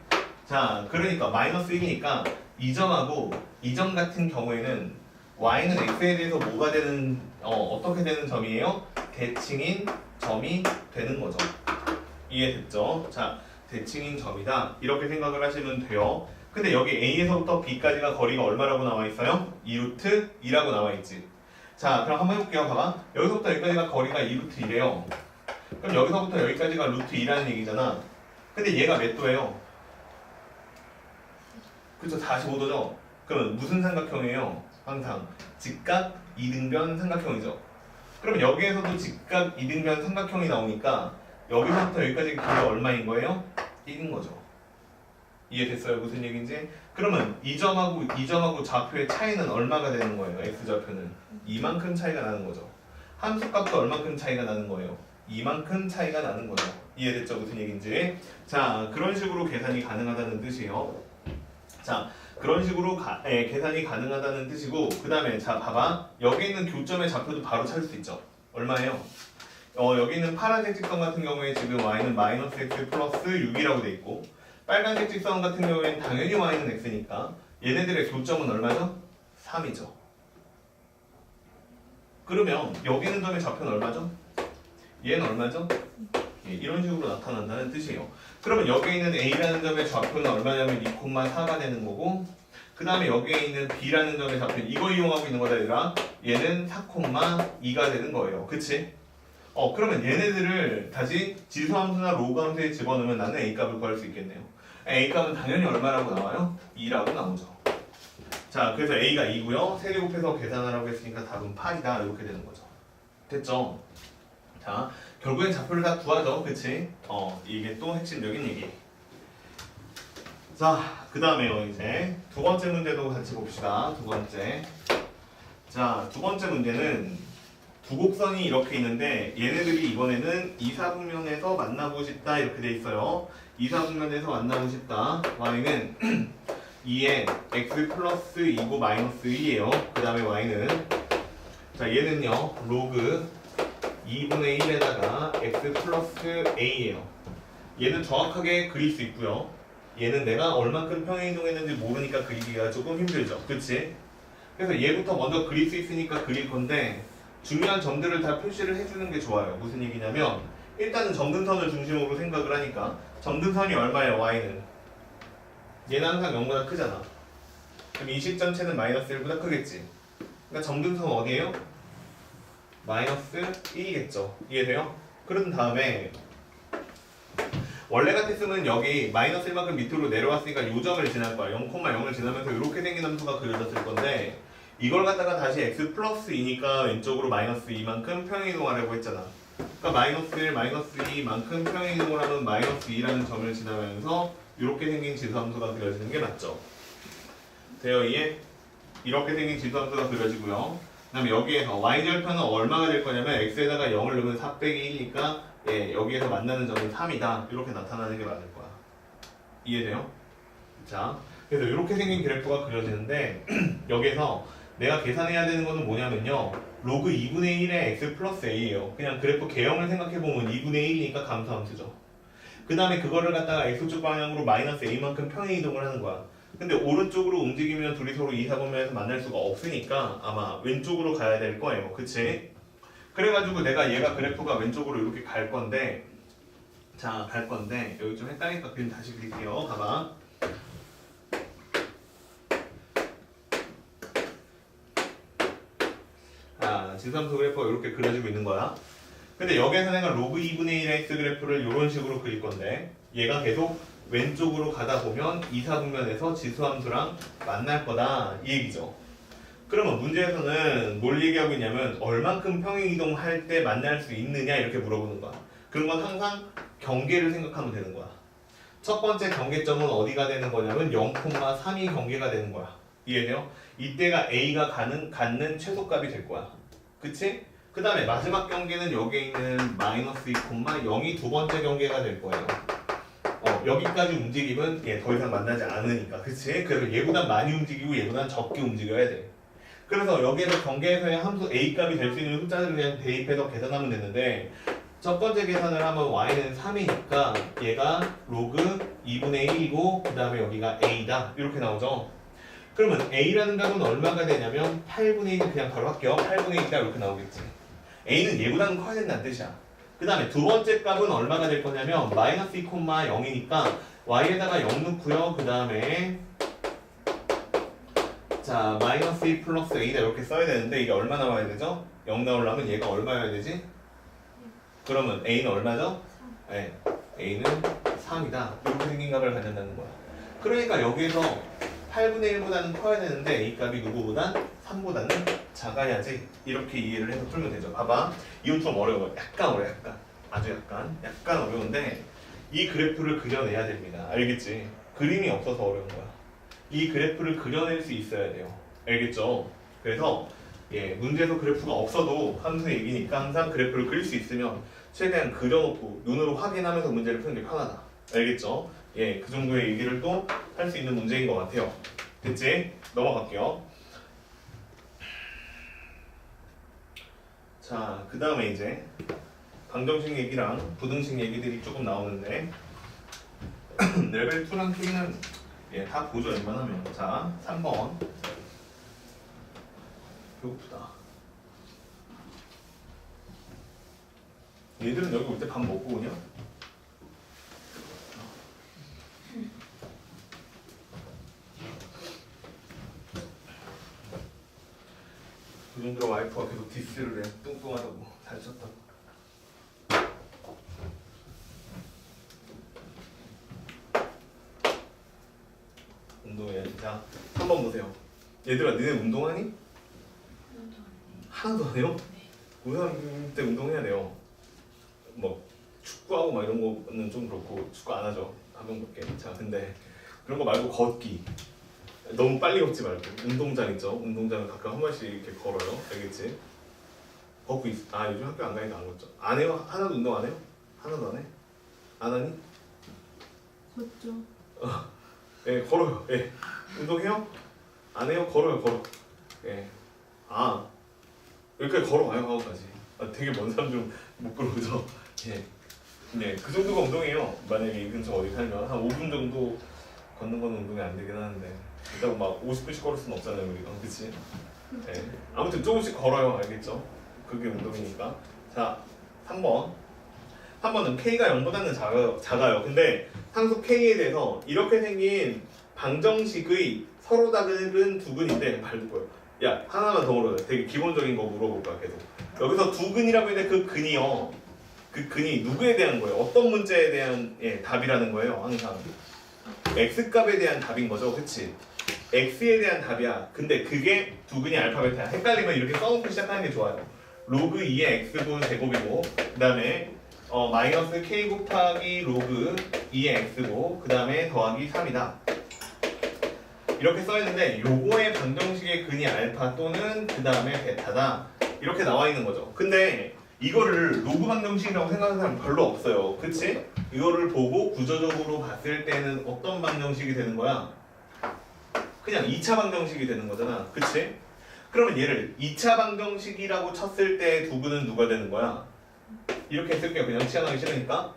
자, 그러니까 마이너스 1이니까 이 점하고 이 점 같은 경우에는 y는 x에 대해서 뭐가 되는 어떻게 되는 점이에요? 대칭인 점이 되는 거죠. 이해됐죠? 자, 대칭인 점이다. 이렇게 생각을 하시면 돼요. 근데 여기 A에서부터 B까지가 거리가 얼마라고 나와 있어요? 2루트 2라고 나와 있지. 자, 그럼 한번 해볼게요. 봐봐. 여기서부터 여기까지가 거리가 2루트 2래요. 그럼 여기서부터 여기까지가 루트 2라는 얘기잖아. 근데 얘가 몇 도예요? 그쵸, 45도죠? 그러면 무슨 삼각형이에요? 항상 직각 이등변 삼각형이죠. 그럼 여기에서도 직각 이등변 삼각형이 나오니까 여기서부터 여기까지 길이가 얼마인 거예요? 1인 거죠. 이해됐어요? 무슨 얘기인지? 그러면 이 점하고 좌표의 차이는 얼마가 되는 거예요? x좌표는 이만큼 차이가 나는 거죠. 함수값도 얼만큼 차이가 나는 거예요? 이만큼 차이가 나는 거죠. 이해됐죠? 무슨 얘기인지? 자, 그런 식으로 계산이 가능하다는 뜻이에요. 자, 그런 식으로 계산이 가능하다는 뜻이고 그 다음에 자 봐봐. 여기 있는 교점의 좌표도 바로 찾을 수 있죠. 얼마예요? 여기 있는 파란색 직선 같은 경우에 지금 y는 마이너스 x 플러스 6이라고 돼 있고 빨간색 직선 같은 경우에는 당연히 y는 x니까 얘네들의 교점은 얼마죠? 3이죠. 그러면 여기 있는 점의 좌표는 얼마죠? 얘는 얼마죠? 예, 이런 식으로 나타난다는 뜻이에요. 그러면 여기 있는 A라는 점의 좌표는 얼마냐면 2,4가 되는 거고 그 다음에 여기에 있는 B라는 점의 좌표는 이거 이용하고 있는 거다 얘들아. 얘는 4,2가 되는 거예요. 그치? 그러면 얘네들을 다시 지수함수나 로그함수에 집어넣으면 나는 A값을 구할 수 있겠네요. A값은 당연히 얼마라고 나와요? 2라고 나오죠. 자, 그래서 A가 2고요. 세제곱해서 계산하라고 했으니까 답은 8이다. 이렇게 되는 거죠. 됐죠? 자, 결국엔 좌표를 다 구하죠. 그치? 이게 또 핵심적인 얘기. 자, 그 다음에요. 이제 두 번째 문제도 같이 봅시다. 두 번째. 자, 두 번째 문제는 두 곡선이 이렇게 있는데 얘네들이 이번에는 이사분면에서 만나고 싶다 이렇게 돼 있어요. 이사분면에서 만나고 싶다. y는 2에 x 플러스 2고 마이너스 2예요. 그 다음에 y는 자 얘는요 로그 2분의 1에다가 x 플러스 a예요. 얘는 정확하게 그릴 수 있고요. 얘는 내가 얼만큼 평행이동했는지 모르니까 그리기가 조금 힘들죠. 그치? 그래서 얘부터 먼저 그릴 수 있으니까 그릴 건데 중요한 점들을 다 표시를 해주는 게 좋아요. 무슨 얘기냐면 일단은 점근선을 중심으로 생각을 하니까 점근선이 얼마예요? y는 얘는 항상 0보다 크잖아. 그럼 이 식 전체는 마이너스 1보다 크겠지. 그러니까 점근선 어디예요? 마이너스 1이겠죠. 이해돼요? 그런 다음에 원래 같았으면 여기 마이너스 1만큼 밑으로 내려왔으니까 요 점을 지날 거야. 0,0을 지나면서 이렇게 생긴 함수가 그려졌을 건데 이걸 갖다가 다시 x 플러스 2니까 왼쪽으로 마이너스 2만큼 평행이동하려고 했잖아. 그러니까 마이너스 1, 마이너스 2만큼 평행이동을 하면 마이너스 2라는 점을 지나면서 이렇게 생긴 지수함수가 그려지는 게 맞죠. 돼요 이해? 이렇게 생긴 지수함수가 그려지고요. 그 다음에 여기에서 y절편은 얼마가 될 거냐면 x에다가 0을 넣으면 4 빼기 1이니까 예, 여기에서 만나는 점은 3이다. 이렇게 나타나는 게 맞을 거야. 이해돼요? 자, 그래서 이렇게 생긴 그래프가 그려지는데 여기에서 내가 계산해야 되는 거는 뭐냐면요. 로그 2분의 1의 x 플러스 a예요. 그냥 그래프 개형을 생각해보면 2분의 1이니까 감소함수죠. 그 다음에 그거를 갖다가 x축 방향으로 마이너스 a만큼 평행이동을 하는 거야. 근데 오른쪽으로 움직이면 둘이 서로 이사분면에서 만날 수가 없으니까 아마 왼쪽으로 가야 될 거예요. 그치? 그래가지고 내가 얘가 그래프가 왼쪽으로 이렇게 갈 건데 자, 갈 건데 여기 좀 헷갈리니까 그림 다시 그릴게요. 봐봐. 지수함수 그래프가 이렇게 그려지고 있는 거야. 근데 여기에서 내가 로그 2분의 1의 x 그래프를 이런 식으로 그릴 건데 얘가 계속 왼쪽으로 가다 보면 이사분면에서 지수함수랑 만날 거다 이 얘기죠. 그러면 문제에서는 뭘 얘기하고 있냐면 얼만큼 평행이동할 때 만날 수 있느냐 이렇게 물어보는 거야. 그런 건 항상 경계를 생각하면 되는 거야. 첫 번째 경계점은 어디가 되는 거냐면 0,3이 경계가 되는 거야. 이해돼요? 이때가 A가 갖는 최소값이 될 거야. 그치? 그 다음에 마지막 경계는 여기에 있는 마이너스 2,0이 두 번째 경계가 될 거예요. 여기까지 움직임은 더 이상 만나지 않으니까. 그치? 그래서 얘보다 많이 움직이고 얘보다 적게 움직여야 돼. 그래서 여기에서 경계에서의 함수 A 값이 될 수 있는 숫자들을 그냥 대입해서 계산하면 되는데 첫 번째 계산을 하면 y는 3이니까 얘가 로그 2분의 1이고 그 다음에 여기가 a다 이렇게 나오죠. 그러면 a라는 값은 얼마가 되냐면 8분의 1을 그냥 바로 할게요. 8분의 1이다 이렇게 나오겠지. a는 얘보다는 커야 된다는 뜻이야. 그 다음에 두 번째 값은 얼마가 될 거냐면 마이너스 2,0이니까 y에다가 0 넣고요. 그 다음에 자 마이너스 2 플러스 a다 이렇게 써야 되는데 이게 얼마 나와야 되죠? 0 나오려면 얘가 얼마여야 되지? 그러면 a는 얼마죠? 3. 네, a는 3이다. 이렇게 생긴 값을 갖는다는 거야. 그러니까 여기에서 8분의 1보다는 커야 되는데 a 값이 누구보단 3보다는 작아야지. 이렇게 이해를 해서 풀면 되죠. 봐봐. 이건 좀 어려워요. 약간 어려워. 약간. 아주 약간 어려운데 이 그래프를 그려내야 됩니다. 알겠지? 그림이 없어서 어려운 거야. 이 그래프를 그려낼 수 있어야 돼요. 알겠죠? 그래서 문제에서 그래프가 없어도 함수 얘기니까 항상 그래프를 그릴 수 있으면 최대한 그려놓고 눈으로 확인하면서 문제를 푸는 게 편하다. 알겠죠? 그 정도의 얘기를 또 할 수 있는 문제인 것 같아요. 됐지? 넘어갈게요. 자, 그 다음에 이제 방정식 얘기랑 부등식 얘기들이 조금 나오는데 레벨 2랑 3는 다 보죠 웬만하면. 자, 3번 배고프다. 얘들은 여기 올 때 밥 먹고 오냐? 그 정도로 와이프가 계속 디스를 해. 뚱뚱하다고. 잘 쳤다고. 운동해야지. 자, 3번 보세요. 얘들아, 니네 운동하니? 하나도 안 해요? 네. 고3 때 운동해야 돼요. 뭐 축구하고 막 이런 거는 좀 그렇고 축구 안 하죠. 한 명밖에. 자, 근데 그런 거 말고 걷기. 너무 빨리 걷지 말고 운동장 있죠. 운동장을 가끔 한 번씩 이렇게 걸어요. 알겠지? 걷고 요즘 학교 안 가니까 안 걷죠. 안 해요? 하나도 운동 안 해요? 하나도 안 해? 안 하니? 걷죠. 걸어요. 운동해요? 안 해요? 걸어요. 여기까지 걸어와요. 하고까지. 되게 먼 사람 좀 못 걸어오죠. 그 정도가 운동이에요. 만약에 이 근처 어디 살면 한 5분 정도 걷는 건 운동이 안 되긴 하는데 그렇다고 막 50분씩 걸을 수는 없잖아요 우리가. 그치? 아무튼 조금씩 걸어요. 알겠죠? 그게 운동이니까. 자, 3번은 K가 0보다는 작아요. 근데 상수 K에 대해서 이렇게 생긴 방정식의 서로 다른 두근인데 발도 보여. 야, 하나만 더 물어요. 되게 기본적인 거 물어볼 거야 계속. 여기서 두근이라고 했는데 그 근이요. 그 근이 누구에 대한 거예요? 어떤 문제에 대한 답이라는 거예요. 항상 x값에 대한 답인 거죠. 그치? x에 대한 답이야. 근데 그게 두근이 알파 베타야. 헷갈리면 이렇게 써놓고 시작하는 게 좋아요. 로그 2의 x분 제곱이고 그 다음에 마이너스 k 곱하기 로그 2의 x고 그 다음에 더하기 3이다. 이렇게 써있는데 요거의 방정식의 근이 알파 또는 그 다음에 베타다. 이렇게 나와 있는 거죠. 근데 이거를 로그 방정식이라고 생각하는 사람 별로 없어요. 그치? 이거를 보고 구조적으로 봤을 때는 어떤 방정식이 되는 거야? 그냥 2차 방정식이 되는 거잖아. 그치? 그러면 얘를 2차 방정식이라고 쳤을 때 두근은 누가 되는 거야? 이렇게 쓸게요. 그냥 치환하기 싫으니까.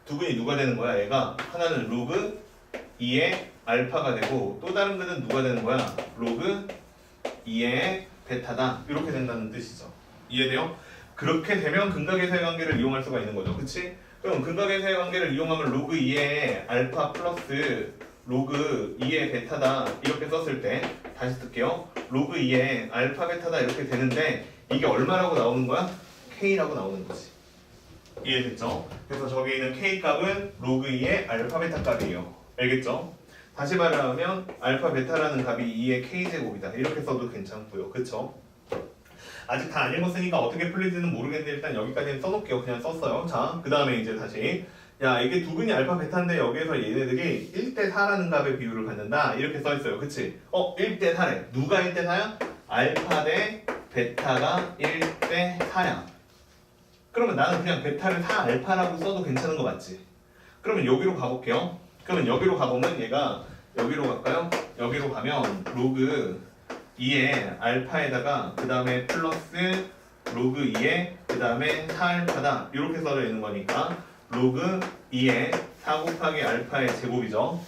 두근이 누가 되는 거야? 얘가 하나는 로그 2의 알파가 되고 또 다른 근은 누가 되는 거야? 로그 2의 베타다. 이렇게 된다는 뜻이죠. 이해돼요? 그렇게 되면 근각에서의 관계를 이용할 수가 있는 거죠. 그치? 그럼 근각에서의 관계를 이용하면 로그 2의 알파 플러스 로그 2의 베타다 이렇게 썼을 때 다시 쓸게요. 로그 2의 알파 베타다 이렇게 되는데 이게 얼마라고 나오는 거야? K라고 나오는 거지. 이해됐죠? 그래서 저기 있는 K 값은 로그 2의 알파 베타 값이에요. 알겠죠? 다시 말하면 알파 베타라는 값이 2의 k제곱이다. 이렇게 써도 괜찮고요. 그쵸? 아직 다 안 읽었으니까 어떻게 풀릴지는 모르겠는데 일단 여기까지는 써놓을게요. 그냥 썼어요. 자, 그 다음에 이제 다시 야 이게 두근이 알파 베타인데 여기에서 얘네들이 1대 4라는 값의 비율을 갖는다. 이렇게 써있어요. 그치? 1대 4래. 누가 1대 4야? 알파 대 베타가 1대 4야. 그러면 나는 그냥 베타를 4 알파라고 써도 괜찮은 거 맞지? 그러면 여기로 가볼게요. 그러면 여기로 가보면 얘가 여기로 갈까요? 여기로 가면 로그 2의 알파에다가 그 다음에 플러스 로그 2의 그 다음에 4알파다 이렇게 써져 있는 거니까 로그 2의 4 곱하기 알파의 제곱이죠.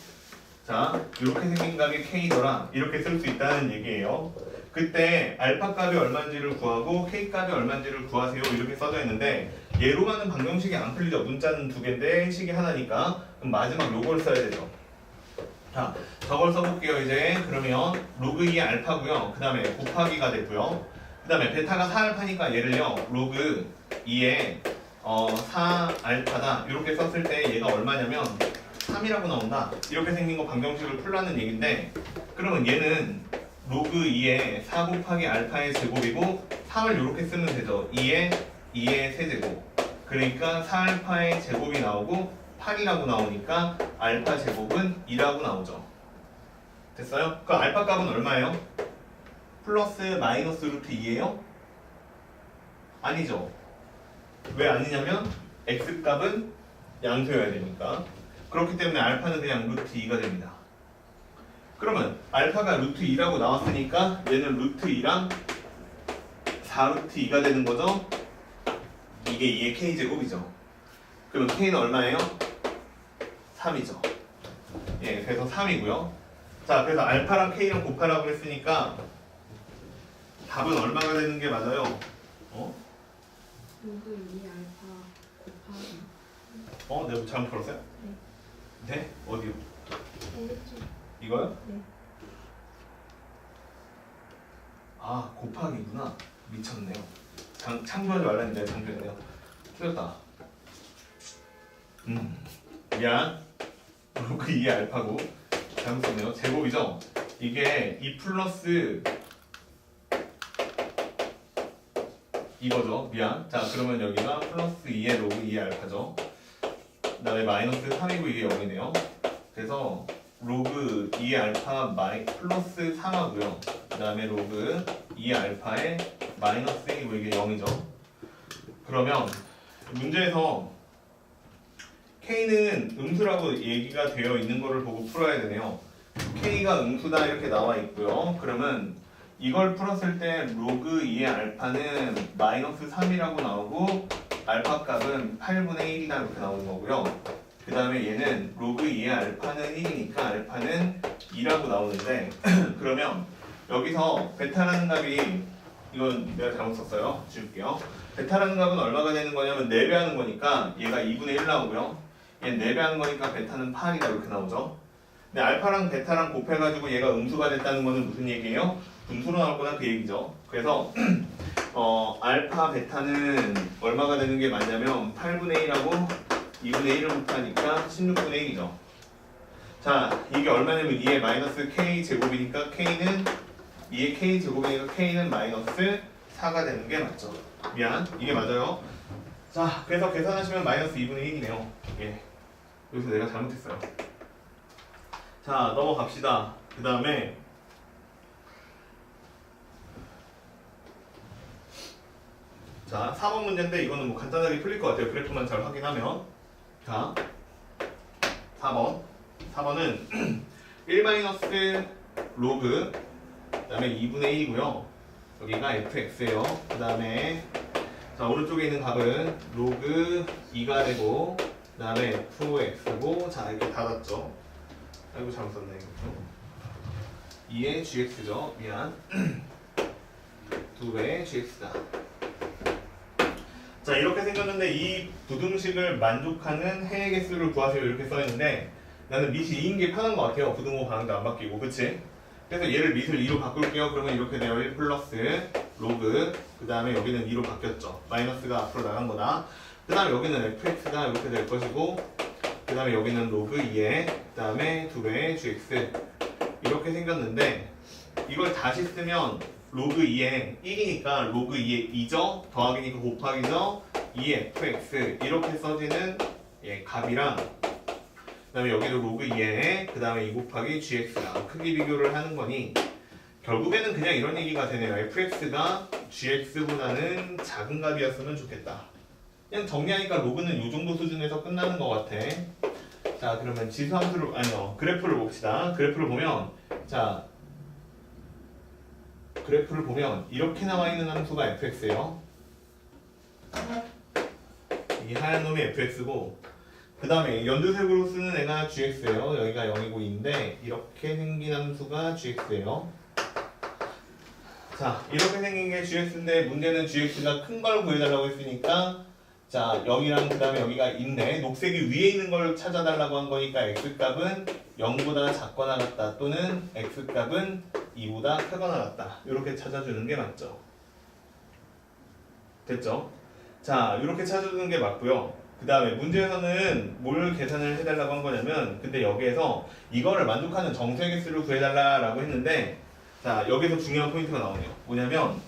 자 이렇게 생긴 값이 k더라 이렇게 쓸 수 있다는 얘기예요. 그때 알파 값이 얼마인지를 구하고 k 값이 얼마인지를 구하세요 이렇게 써져 있는데 얘로만은 방정식이 안 풀리죠. 문자는 두 개인데 식이 하나니까 그럼 마지막 요걸 써야 되죠. 자 저걸 써볼게요. 이제 그러면 로그 2의 알파고요. 그 다음에 곱하기가 되고요. 그 다음에 베타가 4알파니까 얘를요 로그 2의 4알파다 이렇게 썼을 때 얘가 얼마냐면 3이라고 나온다. 이렇게 생긴 거 방정식을 풀라는 얘기인데 그러면 얘는 로그 2의 4 곱하기 알파의 제곱이고 3을 이렇게 쓰면 되죠. 2의 세제곱 그러니까 4알파의 제곱이 나오고 8이라고 나오니까 알파 제곱은 2라고 나오죠. 됐어요? 그 알파 값은 얼마예요? 플러스 마이너스 루트 2예요? 아니죠. 왜 아니냐면 x 값은 양수여야 되니까. 그렇기 때문에 알파는 그냥 루트 2가 됩니다. 그러면 알파가 루트 2라고 나왔으니까 얘는 루트 2랑 4루트 2가 되는 거죠. 이게 2의 k제곱이죠. 그러면 k는 얼마예요? 3이죠. 예, 그래서 3이고요. 자, 그래서 알파랑 k랑 곱하라고 했으니까 답은 얼마가 되는 게 맞아요? 로그 2 알파 곱하기 내가 잘못 풀었어요? 네? 어디요? 오른쪽. 이거요? 네. 아, 곱하기구나. 미쳤네요. 참고하지 말랬는데 참고했네요. 틀렸다. 미안. 로그 2의 알파고 잘못 썼네요. 제곱이죠? 이게 2 플러스 이거죠. 미안. 자, 그러면 여기가 플러스 2의 로그 2의 알파죠. 그 다음에 마이너스 3이고 이게 0이네요. 그래서 로그 2의 알파 플러스 3하고요. 그 다음에 로그 2의 알파의 마이너스 1이고 이게 0이죠. 그러면 문제에서 K는 음수라고 얘기가 되어 있는 거를 보고 풀어야 되네요. K가 음수다 이렇게 나와 있고요. 그러면 이걸 풀었을 때 로그 2의 알파는 마이너스 3이라고 나오고 알파 값은 8분의 1이다 이렇게 나오는 거고요. 그 다음에 얘는 로그 2의 알파는 1이니까 알파는 2라고 나오는데 그러면 여기서 베타라는 값이 이건 내가 잘못 썼어요. 지울게요. 베타라는 값은 얼마가 되는 거냐면 4배 하는 거니까 얘가 2분의 1 나오고요. 얘는 4배 하는 거니까 베타는 8이다 이렇게 나오죠. 근데 알파랑 베타랑 곱해가지고 얘가 음수가 됐다는 거는 무슨 얘기예요? 분수로 나올 거나 그 얘기죠. 그래서 알파 베타는 얼마가 되는 게 맞냐면 8분의 1하고 2분의 1을 곱하니까 16분의 1이죠. 자, 이게 얼마냐면 2의 마이너스 k 제곱이니까 k는 2의 k 제곱이니까 k는 마이너스 4가 되는 게 맞죠. 미안, 이게 맞아요. 자, 그래서 계산하시면 마이너스 2분의 1이네요. 예, 여기서 내가 잘못했어요. 자, 넘어갑시다. 그 다음에 자, 4번 문제인데 이거는 뭐 간단하게 풀릴 것 같아요. 그래프만 잘 확인하면. 자, 4번은 1 로그 그 다음에 2분의 1이고요. 여기가 fx예요. 그 다음에 자, 오른쪽에 있는 값은 로그 2가 되고 그 다음에 fx고 자, 이렇게 닫았죠. 아이고 잘못 썼네 이거. 2의 gx죠. 미안. 2배의 gx다. 자, 이렇게 생겼는데 이 부등식을 만족하는 해의 개수를 구하세요 이렇게 써있는데 나는 밑이 2인 게 편한 것 같아요. 부등호 반응도 안 바뀌고 그치? 그래서 얘를 밑을 2로 바꿀게요. 그러면 이렇게 돼요. 1 플러스 로그 그 다음에 여기는 2로 바뀌었죠. 마이너스가 앞으로 나간 거다. 그 다음에 여기는 fx가 이렇게 될 것이고 그 다음에 여기는 로그 2에 그 다음에 2배의 gx 이렇게 생겼는데 이걸 다시 쓰면 로그 2에 1이니까 로그 2에 2죠? 더하기니까 곱하기죠? 2fx 이렇게 써지는 값이랑 그 다음에 여기도 로그 2에 그 다음에 2 곱하기 gx랑 크기 비교를 하는 거니 결국에는 그냥 이런 얘기가 되네요. fx가 gx보다는 작은 값이었으면 좋겠다. 그냥 정리하니까 로그는 이 정도 수준에서 끝나는 것 같아. 자, 그러면 지수함수를 그래프를 봅시다. 그래프를 보면 이렇게 나와 있는 함수가 fx예요. 이 하얀 놈이 fx고 그 다음에 연두색으로 쓰는 애가 gx예요. 여기가 0이고 2인데 이렇게 생긴 함수가 gx예요. 자, 이렇게 생긴 게 gx인데 문제는 gx가 큰 걸 구해달라고 했으니까 자, 여기랑 그 다음에 여기가 있네. 녹색이 위에 있는 걸 찾아달라고 한 거니까 x값은 0보다 작거나 같다 또는 x값은 2보다 크거나 같다. 이렇게 찾아주는 게 맞죠. 됐죠? 자, 이렇게 찾아주는 게 맞고요. 그 다음에 문제에서는 뭘 계산을 해달라고 한 거냐면 근데 여기에서 이거를 만족하는 정수의 개수를 구해달라고 했는데 자, 여기서 중요한 포인트가 나오네요. 뭐냐면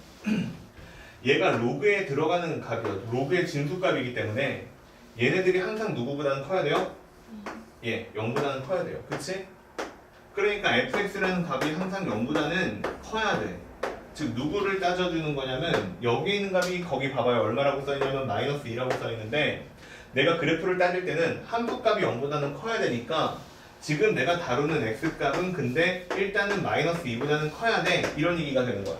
얘가 로그에 들어가는 값이요. 로그의 진수값이기 때문에 얘네들이 항상 누구보다는 커야 돼요? 0보다는 커야 돼요. 그치? 그러니까 fx라는 값이 항상 0보다는 커야 돼. 즉 누구를 따져주는 거냐면 여기 있는 값이 거기 봐봐요. 얼마라고 써있냐면 마이너스 2라고 써있는데 내가 그래프를 따질 때는 함수값이 0보다는 커야 되니까 지금 내가 다루는 x값은 근데 일단은 마이너스 2보다는 커야 돼. 이런 얘기가 되는 거야.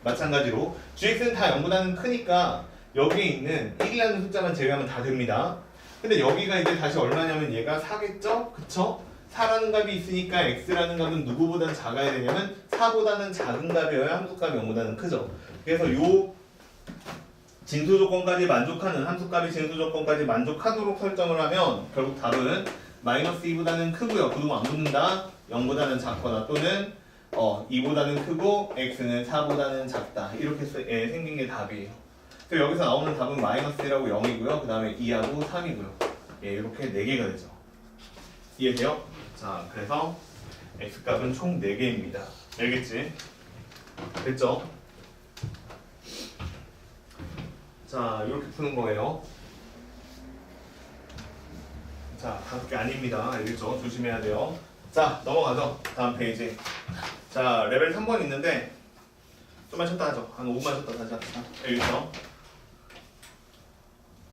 마찬가지로 gx는 다 0보다는 크니까 여기에 있는 1이라는 숫자만 제외하면 다 됩니다. 근데 여기가 이제 다시 얼마냐면 얘가 4겠죠? 그쵸? 4라는 값이 있으니까 x라는 값은 누구보다는 작아야 되냐면 4보다는 작은 값이어야 함수값이 0보다는 크죠. 그래서 요 진수 조건까지 만족하는 함수값이 진수 조건까지 만족하도록 설정을 하면 결국 답은 마이너스 2보다는 크고요. 구동 안 붙는다. 0보다는 작거나 또는 2보다는 크고 x는 4보다는 작다. 이렇게 생긴 게 답이에요. 그래서 여기서 나오는 답은 마이너스 1하고 0이고요. 그 다음에 2하고 3이고요. 이렇게 4개가 되죠. 이해돼요? 자, 그래서 x값은 총 4개입니다. 알겠지? 됐죠? 자, 이렇게 푸는 거예요. 자, 5개 아닙니다. 알겠죠? 조심해야 돼요. 자, 넘어가죠. 다음 페이지. 자, 레벨 3번 있는데 좀만 쉬었다 하죠. 한 5분만 쉬었다 다시 합시다. 알겠죠?